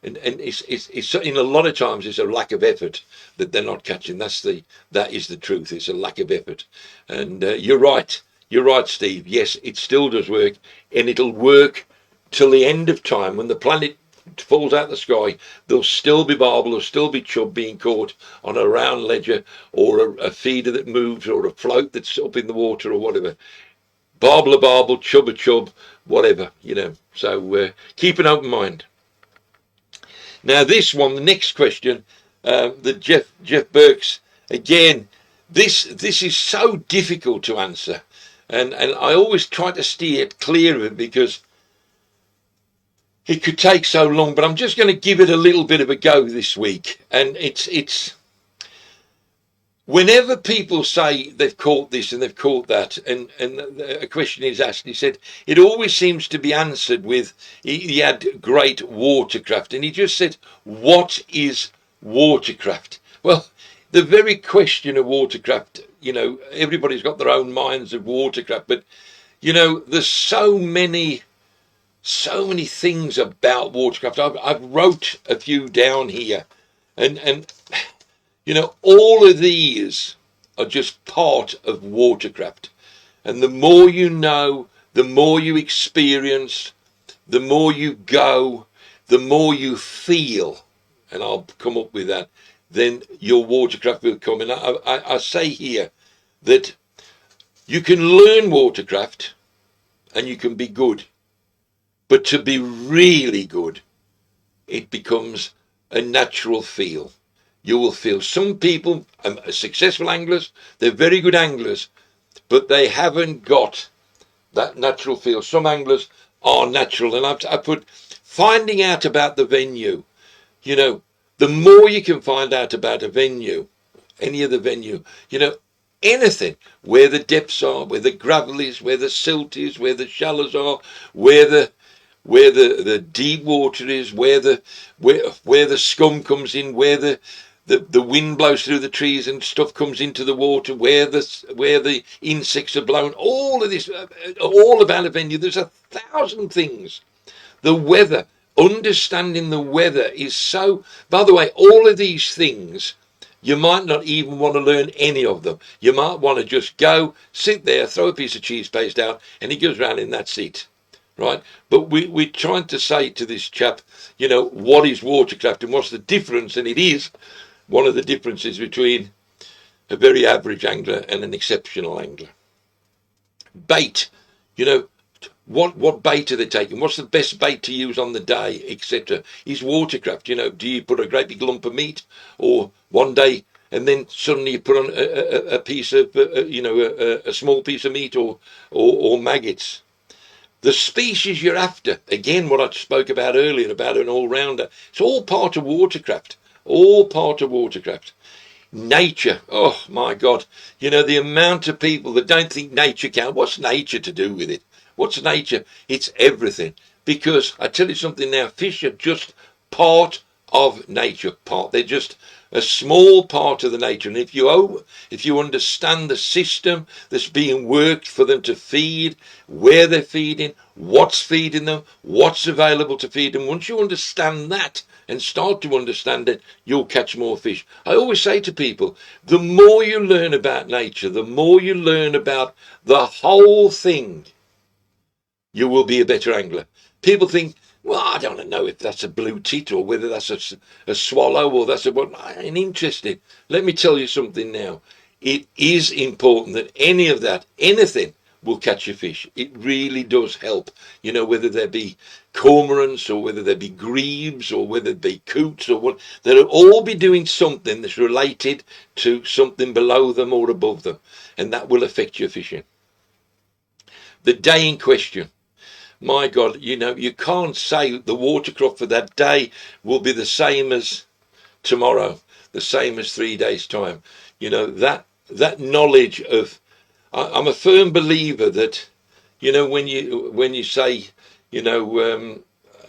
and it's in a lot of times it's a lack of effort that they're not catching. That is the truth. It's a lack of effort. And you're right. You're right, Steve. Yes, it still does work, and it'll work till the end of time when the planet falls out the sky, there'll still be barbel, there'll still be chub being caught on a round ledger, or a feeder that moves, or a float that's up in the water, or whatever. Barbel a barbel, chub a chub, whatever, you know. So keep an open mind. Now this one, the next question, that Jeff Burks, again, this is so difficult to answer, and I always try to steer clear of it because it could take so long. But I'm just going to give it a little bit of a go this week, and it's whenever people say they've caught this and they've caught that, and a question is asked, he said it always seems to be answered with, he had great watercraft, and he just said, what is watercraft? Well, the very question of watercraft, you know, everybody's got their own minds of watercraft, but you know, there's so many things about watercraft. I've wrote a few down here, and you know, all of these are just part of watercraft. And the more you know, the more you experience, the more you go, the more you feel, and I'll come up with that, then your watercraft will come. And I say here that you can learn watercraft and you can be good. But to be really good, it becomes a natural feel. You will feel some people, successful anglers, they're very good anglers, but they haven't got that natural feel. Some anglers are natural. And I put finding out about the venue. You know, the more you can find out about a venue, any other venue, you know, anything, where the depths are, where the gravel is, where the silt is, where the shallows are, where the deep water is, where the scum comes in, where the wind blows through the trees and stuff comes into the water, where the insects are blown, all of this, all about a venue. There's 1,000 things. The weather, understanding the weather is so, by the way, all of these things, you might not even want to learn any of them. You might want to just go, sit there, throw a piece of cheese paste out, and he goes round in that seat. Right, but we're trying to say to this chap, you know, what is watercraft and what's the difference? And it is one of the differences between a very average angler and an exceptional angler. Bait, you know, what bait are they taking? What's the best bait to use on the day, etc. Is watercraft, you know, do you put a great big lump of meat, or one day and then suddenly you put on a piece of, you know, a small piece of meat, or maggots? The species you're after, again, what I spoke about earlier about an all-rounder, it's all part of watercraft, all part of watercraft. Nature, oh my God, you know, the amount of people that don't think nature counts. What's nature to do with it? What's nature? It's everything. Because I tell you something now, fish are just part of nature. They're just a small part of the nature. And if you understand the system that's being worked for them to feed, where they're feeding, what's feeding them, what's available to feed them, once you understand that and start to understand it, you'll catch more fish. I always say to people, the more you learn about nature, the more you learn about the whole thing, you will be a better angler. People think, well, I don't know if that's a blue tit or whether that's a swallow or that's a what. I ain't interested. Let me tell you something now. It is important that anything will catch a fish. It really does help. You know, whether there be cormorants or whether there be grebes or whether it be coots or what, they'll all be doing something that's related to something below them or above them. And that will affect your fishing. The day in question. My God, you know, you can't say the watercraft for that day will be the same as tomorrow, the same as 3 days' time. You know, that knowledge of, I'm a firm believer that, you know, when you say, you know,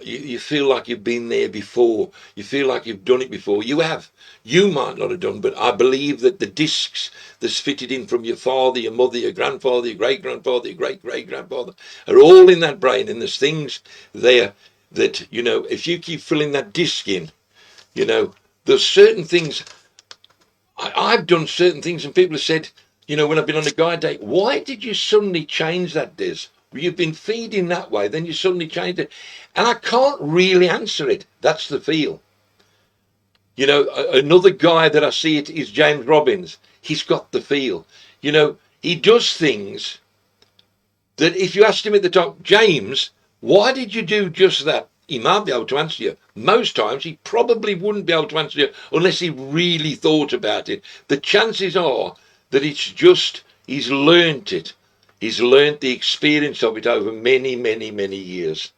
you feel like you've been there before, you feel like you've done it before. You have. You might not have done, but I believe that the discs that's fitted in from your father, your mother, your grandfather, your great-grandfather, your great-great-grandfather are all in that brain. And there's things there that, you know, if you keep filling that disc in, you know, there's certain things. I've done certain things and people have said, you know, when I've been on a guide day, why did you suddenly change that, Des? You've been feeding that way, then you suddenly change it. And I can't really answer it. That's the feel. You know, another guy that I see it is James Robbins. He's got the feel. You know, he does things that if you asked him at the top, James, why did you do just that? He might be able to answer you. Most times he probably wouldn't be able to answer you unless he really thought about it. The chances are that it's just he's learnt it. He's learnt the experience of it over many, many, many years.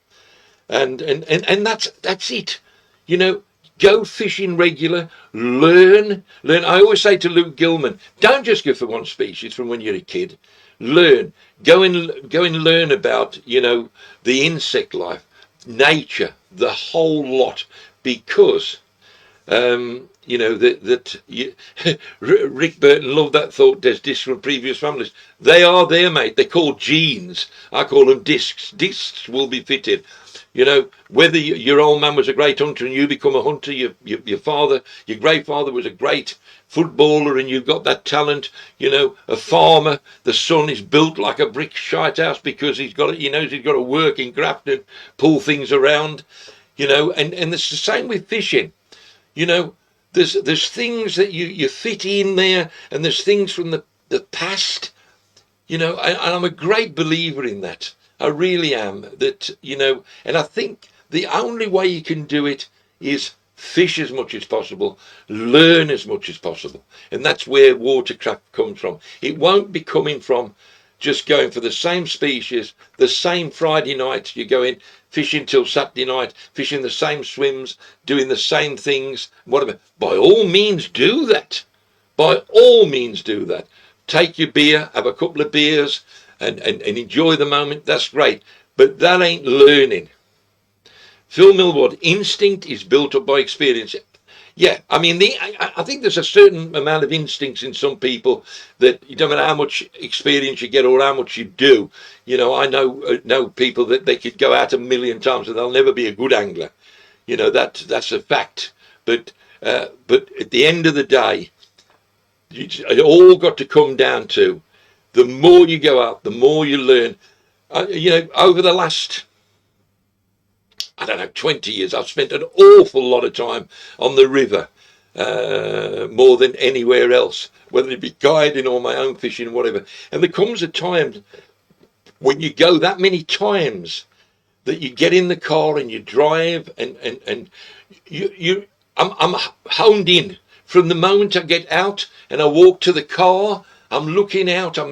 And that's it. You know, go fishing regular, learn. I always say to Luke Gilman, don't just go for one species from when you're a kid. Learn. Go and learn about, you know, the insect life, nature, the whole lot, because you know Rick Burton loved that thought. There's discs from previous families. They are there, mate. They're called genes. I call them discs. Discs will be fitted. You know, whether your old man was a great hunter and you become a hunter, your father, your great father was a great footballer and you've got that talent. You know, a farmer, the son is built like a brick shite house because he's got, he knows he's got to work in graft and pull things around. You know, and it's the same with fishing. You know, there's things that you fit in there, and there's things from the past. You know, and I'm a great believer in that. I really am. That, you know, and I think the only way you can do it is fish as much as possible, learn as much as possible. And that's where Watercraft comes from. It won't be coming from just going for the same species, the same Friday nights. You go in fishing till Saturday night, fishing the same swims, doing the same things, whatever. By all means do that. By all means do that. Take your beer, have a couple of beers, and enjoy the moment. That's great. But that ain't learning. Phil Millward, instinct is built up by experience. Yeah, I mean, I think there's a certain amount of instincts in some people that you don't matter how much experience you get or how much you do. You know, I know people that they could go out 1,000,000 times and they'll never be a good angler. You know, that's a fact. But at the end of the day, it all got to come down to the more you go out, the more you learn. You know, over the last, I don't know, 20 years, I've spent an awful lot of time on the river, more than anywhere else, whether it be guiding or my own fishing or whatever. And there comes a time when you go that many times that you get in the car and you drive and I'm honed in. From the moment I get out and I walk to the car, I'm looking out. I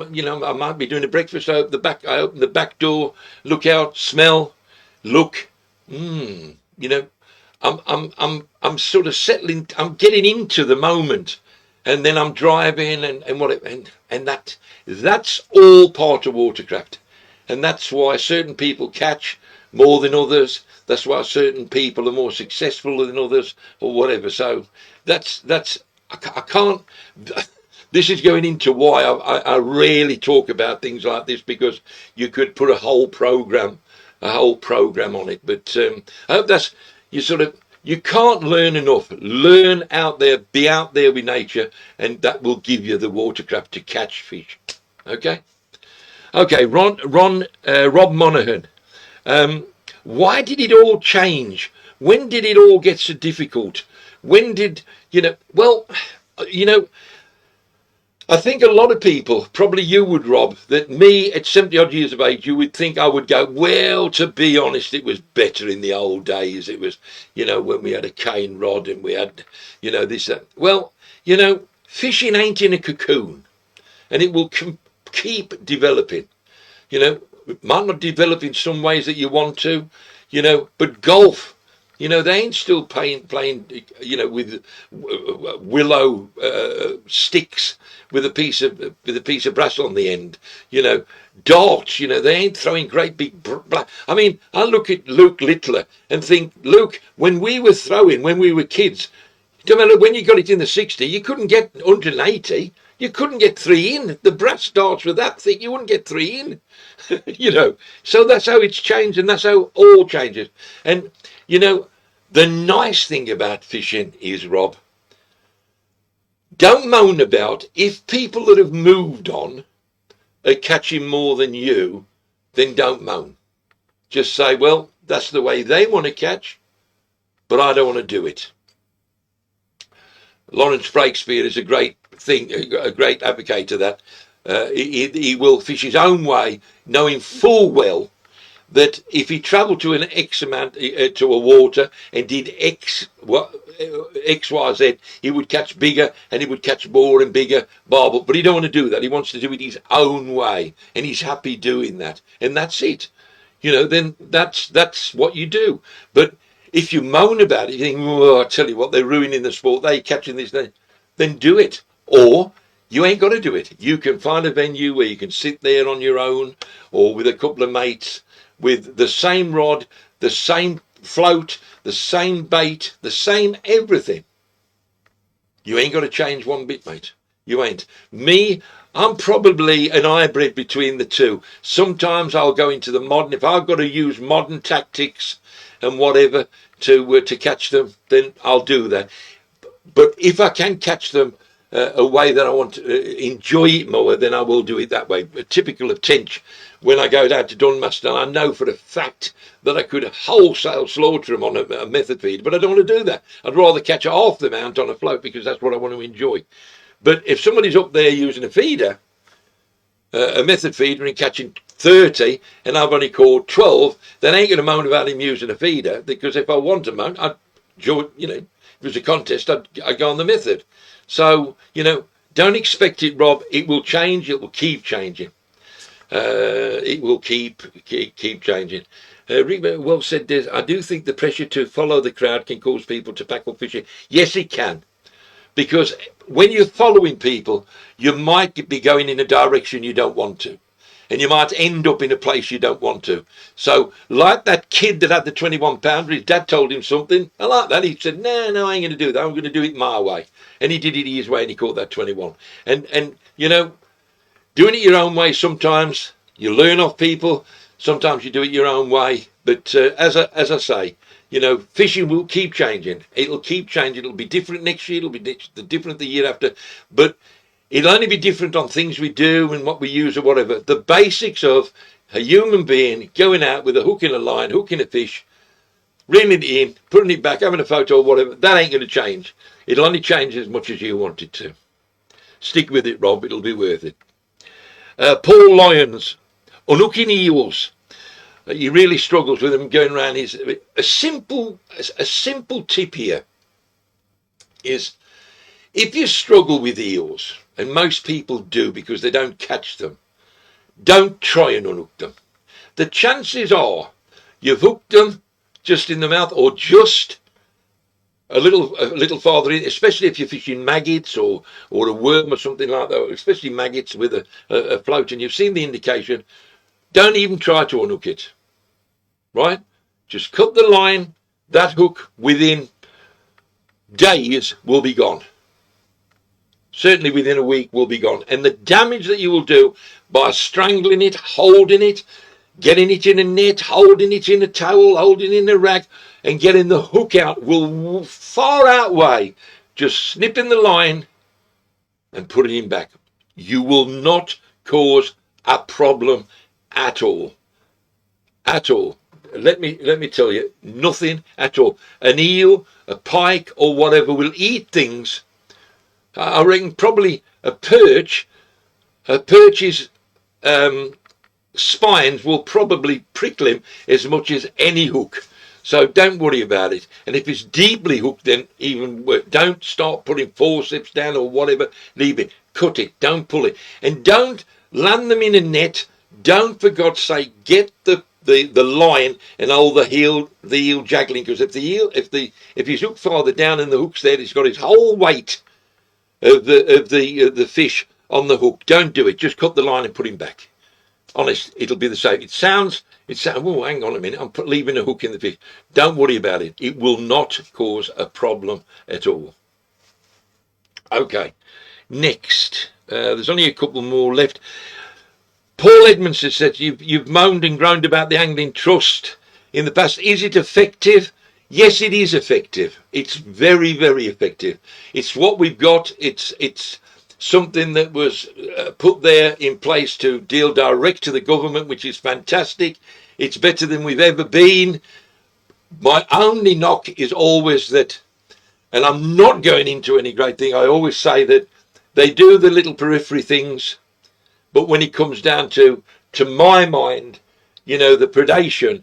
might be doing a breakfast. I open the back door, look out, smell, look. You know, I'm sort of settling. I'm getting into the moment, and then I'm driving and that's all part of Watercraft, and that's why certain people catch more than others. That's why certain people are more successful than others, or whatever. So that's I can't. This is going into why I rarely talk about things like this, because you could put a whole program on it. But I hope that's you can't learn enough. Learn out there, be out there with nature, and that will give you the Watercraft to catch fish. Okay. Rob Monaghan. Why did it all change? When did it all get so difficult? When did, you know, well, you know, I think a lot of people, probably you would, Rob, that me at 70 odd years of age, you would think I would go, well, to be honest, it was better in the old days. It was, you know, when we had a cane rod and we had, you know, this, that. Well, you know, fishing ain't in a cocoon, and it will keep developing. You know, it might not develop in some ways that you want to, you know, but golf, you know, they ain't still playing, you know, with willow sticks with a piece of brass on the end. You know, darts, you know, they ain't throwing great big I mean, I look at Luke Littler and think, Luke, when we were kids, no matter when you got it in the 60, you couldn't get 180. You couldn't get 3 in. The brass darts were that thick, you wouldn't get 3 in. You know, so that's how it's changed, and that's how all changes. And, you know, the nice thing about fishing is, Rob, don't moan about if people that have moved on are catching more than you. then don't moan. Just say, well, that's the way they want to catch, but I don't want to do it. Lawrence Breakspear is a great thing, a great advocate of that. He will fish his own way, knowing full well that if he travelled to an X amount to a water and did X, Y, Z, he would catch bigger and he would catch more and bigger barbel. But he don't want to do that. He wants to do it his own way, and he's happy doing that. And that's it. You know, then that's what you do. But if you moan about it, you think, oh, I tell you what, they're ruining the sport. They're catching this. Then do it. Or you ain't got to do it. You can find a venue where you can sit there on your own or with a couple of mates with the same rod, the same float, the same bait, the same everything. You ain't got to change one bit, mate. You ain't. Me, I'm probably an hybrid between the two. Sometimes I'll go into the modern. If I've got to use modern tactics and whatever to catch them, then I'll do that. But if I can catch them a way that I want to enjoy it more, then I will do it that way. Typical of Tench, when I go down to Dunmaston, I know for a fact that I could wholesale slaughter them on a method feed, but I don't want to do that. I'd rather catch half the amount on a float because that's what I want to enjoy. But if somebody's up there using a feeder, a method feeder, and catching 30, and I've only caught 12, then I ain't going to moan about him using a feeder, because if I want to moan, I'd, you know, if it was a contest, I'd go on the method. So, you know, don't expect it, Rob. It will change. It will keep changing. It will keep changing. Rick well said, Des, I do think the pressure to follow the crowd can cause people to pack up fishing. Yes, it can. Because when you're following people, you might be going in a direction you don't want to. And you might end up in a place you don't want to. So, like that kid that had the 21-pounder, his dad told him something. I like that. He said, no, I ain't going to do that. I'm going to do it my way. And he did it his way, and he caught that 21. And you know, doing it your own way, sometimes you learn off people. Sometimes you do it your own way. But as I say, you know, fishing will keep changing. It'll keep changing. It'll be different next year. It'll be different the year after. But it'll only be different on things we do and what we use or whatever. The basics of a human being going out with a hook in a line, hooking a fish, reeling it in, putting it back, having a photo or whatever, that ain't going to change. It'll only change as much as you want it to. Stick with it, Rob. It'll be worth it. Paul Lyons, unhooking eels. He really struggles with them going around. A simple tip here is, if you struggle with eels, and most people do because they don't catch them, don't try and unhook them. The chances are you've hooked them just in the mouth or just a little farther in, especially if you're fishing maggots or a worm or something like that, especially maggots with a float, and you've seen the indication. Don't even try to unhook it, right? Just cut the line. That hook within days will be gone. Certainly within a week will be gone. And the damage that you will do by strangling it, holding it, getting it in a net, holding it in a towel, holding it in a rag, and getting the hook out will far outweigh just snipping the line and putting him back. You will not cause a problem at all. At all. Let me tell you, nothing at all. An eel, a pike, or whatever will eat things. I reckon probably a perch's spines will probably prickle him as much as any hook. So don't worry about it. And if it's deeply hooked, then even worse. Don't start putting forceps down or whatever. Leave it. Cut it. Don't pull it. And don't land them in a net. Don't, for God's sake, get the line and hold the eel jaggling, because if he's hooked farther down and the hook's there, he's got his whole weight of the fish on the hook. Don't do it. Just cut the line and put him back. Honest, it'll be the same. It sounds. Oh, hang on a minute. I'm leaving a hook in the fish. Don't worry about it. It will not cause a problem at all. Okay. Next, there's only a couple more left. Paul Edmondson said you've moaned and groaned about the angling trust in the past. Is it effective? Yes, it is effective. It's very, very effective. It's what we've got. It's something that was put there in place to deal direct to the government, which is fantastic. It's better than we've ever been. My only knock is always that, and I'm not going into any great thing, I always say that they do the little periphery things, but when it comes down to my mind, the predation,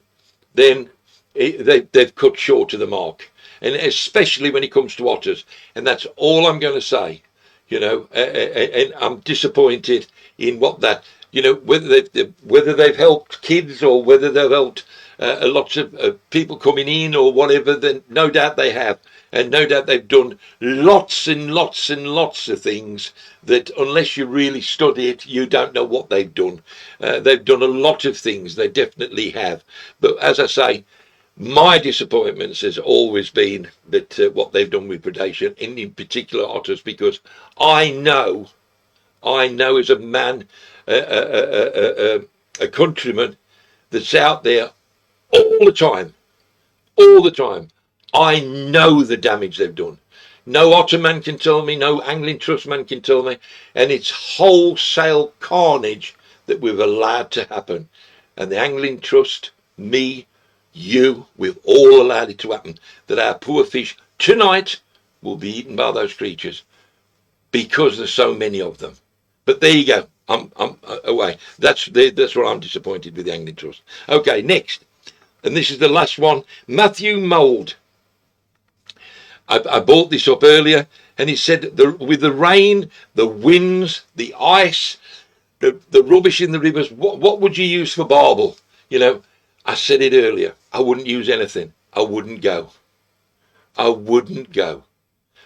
then they've cut short of the mark. And especially when it comes to otters. And that's all I'm going to say. And I'm disappointed in what that, whether they've helped kids or whether they've helped lots of people coming in or whatever, then no doubt they have. And no doubt they've done lots and lots and lots of things that unless you really study it, you don't know what they've done. They've done a lot of things, they definitely have. But as I say, my disappointment has always been that what they've done with predation, and in particular otters, because I know as a man, a countryman that's out there all the time, I know the damage they've done. No otter man can tell me, no angling trust man can tell me, and it's wholesale carnage that we've allowed to happen. And the angling trust, me, we've all allowed it to happen, that our poor fish tonight will be eaten by those creatures because there's so many of them. But there you go. I'm away. That's what I'm disappointed with the angling trust. Okay, next, and this is the last one. Matthew Mould. I bought this up earlier, and he said with the rain, the winds, the ice, the rubbish in the rivers, what would you use for barbel? I said it earlier. I wouldn't use anything. I wouldn't go.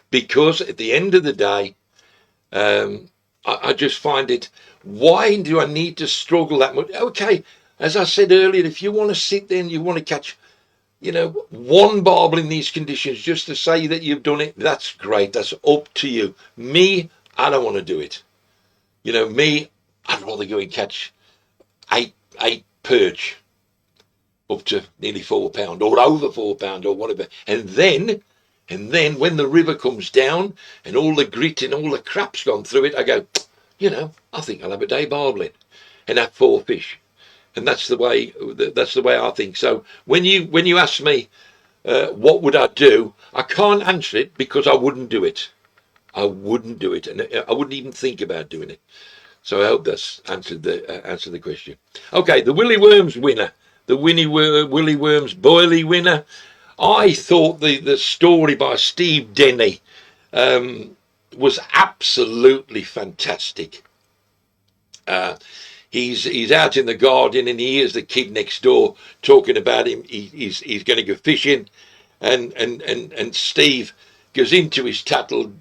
Because at the end of the day, I just find it, why do I need to struggle that much? Okay, as I said earlier, if you want to sit there and you want to catch, one barbel in these conditions just to say that you've done it, that's great. That's up to you. Me, I don't want to do it. I'd rather go and catch eight perch up to nearly £4 or over £4 or whatever. And then when the river comes down and all the grit and all the crap's gone through it, I go, I think I'll have a day barbling and have 4 fish. And that's the way I think. So when you ask me what would I do, I can't answer it because I wouldn't do it. I wouldn't do it, and I wouldn't even think about doing it. So I hope that's answered the question. Okay, the Willy Worms winner, the Willy Worms boilie winner. I thought the story by Steve Denny was absolutely fantastic. He's out in the garden and he hears the kid next door talking about him. He's going to go fishing, and Steve goes into his tattle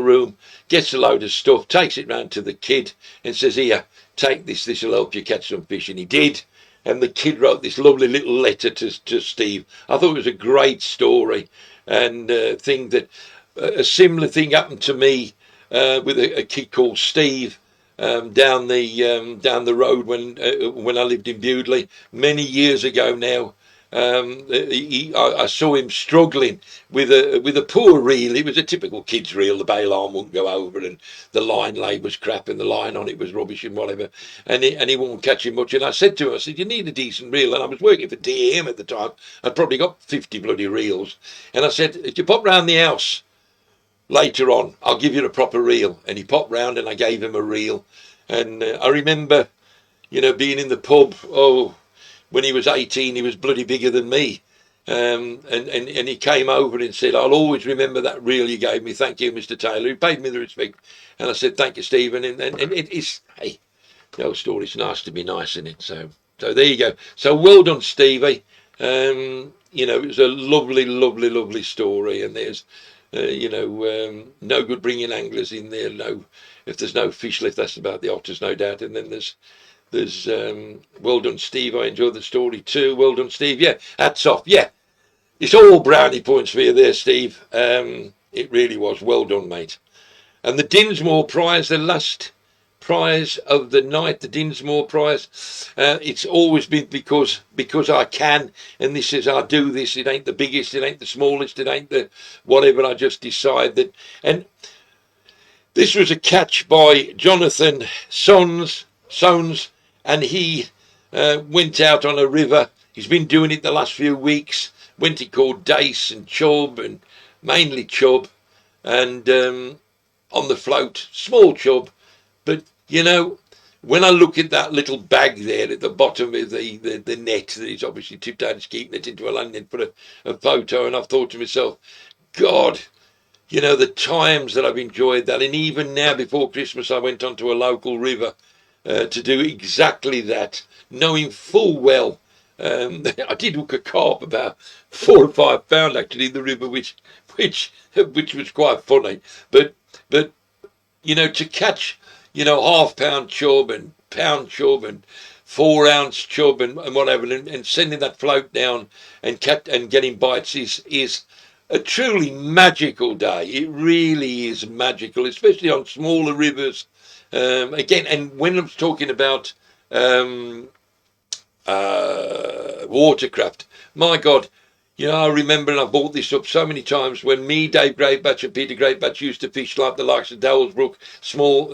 room, gets a load of stuff, takes it round to the kid and says, "Here, take this. This will help you catch some fish." And he did. And the kid wrote this lovely little letter to Steve. I thought it was a great story, and thing that a similar thing happened to me with a kid called Steve. Down the road when I lived in Bewdley many years ago now. I saw him struggling with a poor reel. It was a typical kid's reel. The bail arm wouldn't go over, and the line lay was crap, and the line on it was rubbish and whatever. And he wouldn't catch him much. And I said to him, "You need a decent reel." And I was working for DAM at the time. I'd probably got 50 bloody reels. And I said, "If you pop round the house later on, I'll give you a proper reel." And he popped round and I gave him a reel. And I remember, being in the pub, when he was 18, he was bloody bigger than me. And he came over and said, "I'll always remember that reel you gave me. Thank you, Mr. Taylor." He paid me the respect. And I said, "Thank you, Stephen." And it's, hey, the old story's nice to be nice, isn't it? So there you go. So well done, Stevie. It was a lovely, lovely, lovely story. And there's, no good bringing anglers in there. No, if there's no fish left, that's about the otters, no doubt. And then there's well done, Steve. I enjoyed the story too. Well done, Steve. Yeah, hats off. Yeah, it's all brownie points for you there, Steve. It really was. Well done, mate. And the Dinsmore prize, the last prize of the night, the Dinsmore prize, it's always been because I can, and this is, I do this. It ain't the biggest, it ain't the smallest, it ain't the whatever. I just decide that. And This was a catch by Jonathan Sones, and he went out on a river. He's been doing it the last few weeks. Went it called dace and chub, and mainly chub, and on the float, small chub. But you know, when I look at that little bag there at the bottom of the net that he's obviously tipped out, he's keeping it into a land net for a photo, and I've thought to myself, God, you know, the times that I've enjoyed that. And even now, before Christmas, I went onto a local river to do exactly that, knowing full well I did hook a carp about 4 or 5 pound actually in the river, which was quite funny. But you know, to catch, you know, half-pound chub and pound chub and 4 ounce chub and whatever, and sending that float down and getting bites is a truly magical day. It really is magical, especially on smaller rivers. Again, and when I'm talking about Watercraft, my God, you know, I remember, and I brought this up so many times, when me, Dave Greatbatch, and Peter Greatbatch used to fish like the likes of Dowell's Brook, a small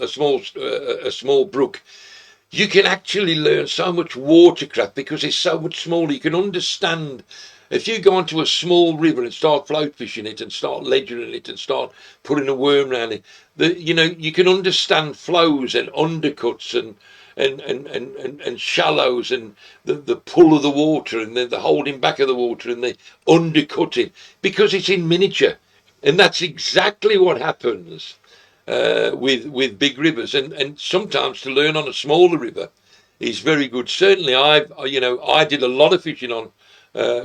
brook. You can actually learn so much watercraft because it's so much smaller. You can understand. If you go onto a small river and start float fishing it and start ledgering it and start putting a worm around it, you know, you can understand flows and undercuts and shallows and the pull of the water and the holding back of the water and the undercutting, because it's in miniature. And that's exactly what happens with big rivers, and sometimes to learn on a smaller river is very good. Certainly, I did a lot of fishing on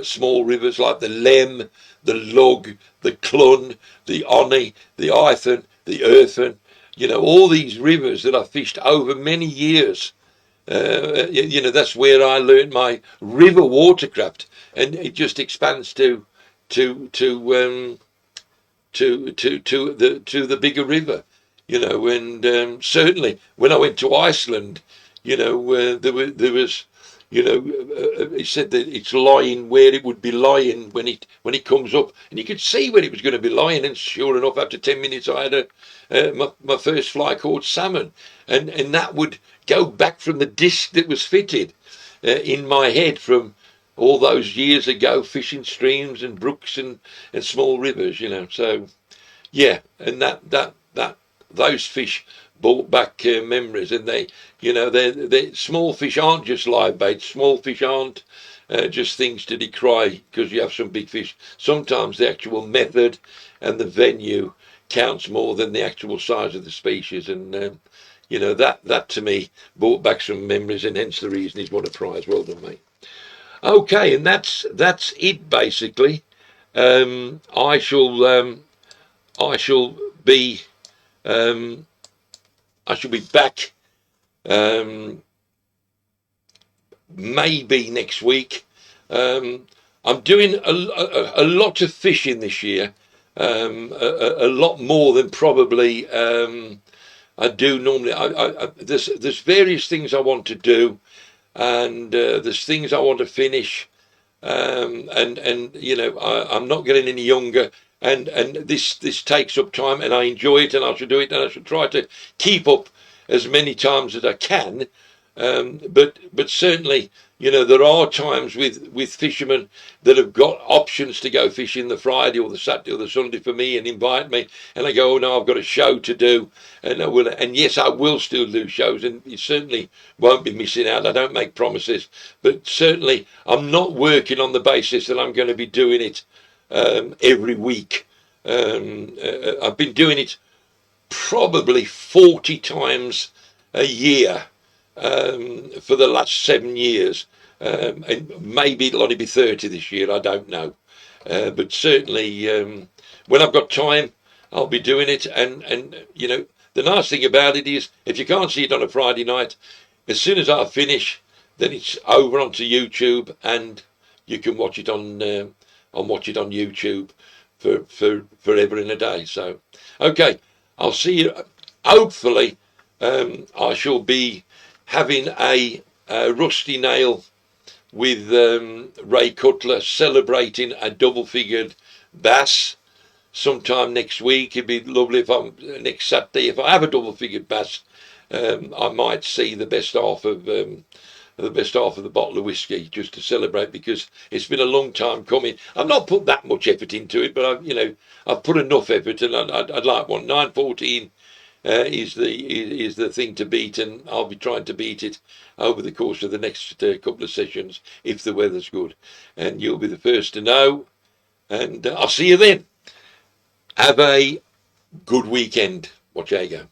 small rivers like the Lem, the Lug, the Clun, the Onny, the Eithon, the Earthon. You know, all these rivers that I fished over many years. You know, that's where I learned my river watercraft, and it just expands to the bigger river, you know. And certainly when I went to Iceland, you know, there was, you know, he said that it's lying where it would be lying when it comes up, and you could see where it was going to be lying. And sure enough, after 10 minutes, I had my first fly caught salmon, and that would go back from the disc that was fitted in my head from all those years ago, fishing streams and brooks and small rivers, you know. So yeah, and that those fish brought back memories, and they, you know, they small fish aren't just live bait. Small fish aren't just things to decry because you have some big fish. Sometimes the actual method and the venue counts more than the actual size of the species, and you know, that to me brought back some memories, and hence the reason he's won a prize. Well done, mate. Okay, and that's it basically. I shall be I shall be back maybe next week. I'm doing a lot of fishing this year, a lot more than probably I do normally. There's various things I want to do, and there's things I want to finish, and you know, I'm not getting any younger, and this takes up time, and I enjoy it, and I should do it, and I should try to keep up as many times as I can. But certainly, you know, there are times with fishermen that have got options to go fishing the Friday or the Saturday or the Sunday for me and invite me, and I go, oh no, I've got a show to do, and I will, and yes, I will still do shows, and you certainly won't be missing out. I don't make promises, but certainly I'm not working on the basis that I'm going to be doing it every week. I've been doing it probably 40 times a year for the last 7 years, and maybe it'll only be 30 this year, I don't know, but certainly when I've got time I'll be doing it. And you know, the nice thing about it is, if you can't see it on a Friday night, as soon as I finish, then it's over onto YouTube, and you can watch it on YouTube for forever in a day. So okay, I'll see you. Hopefully I shall be having a rusty nail with Ray Cutler, celebrating a double-figured bass sometime next week. It'd be lovely if I'm next Saturday. If I have a double-figured bass, I might see the best half of the bottle of whiskey just to celebrate, because it's been a long time coming. I've not put that much effort into it, but I've put enough effort, and I'd like one. 914 is the thing to beat, and I'll be trying to beat it over the course of the next couple of sessions if the weather's good. And you'll be the first to know. And I'll see you then. Have a good weekend. Watch how you go.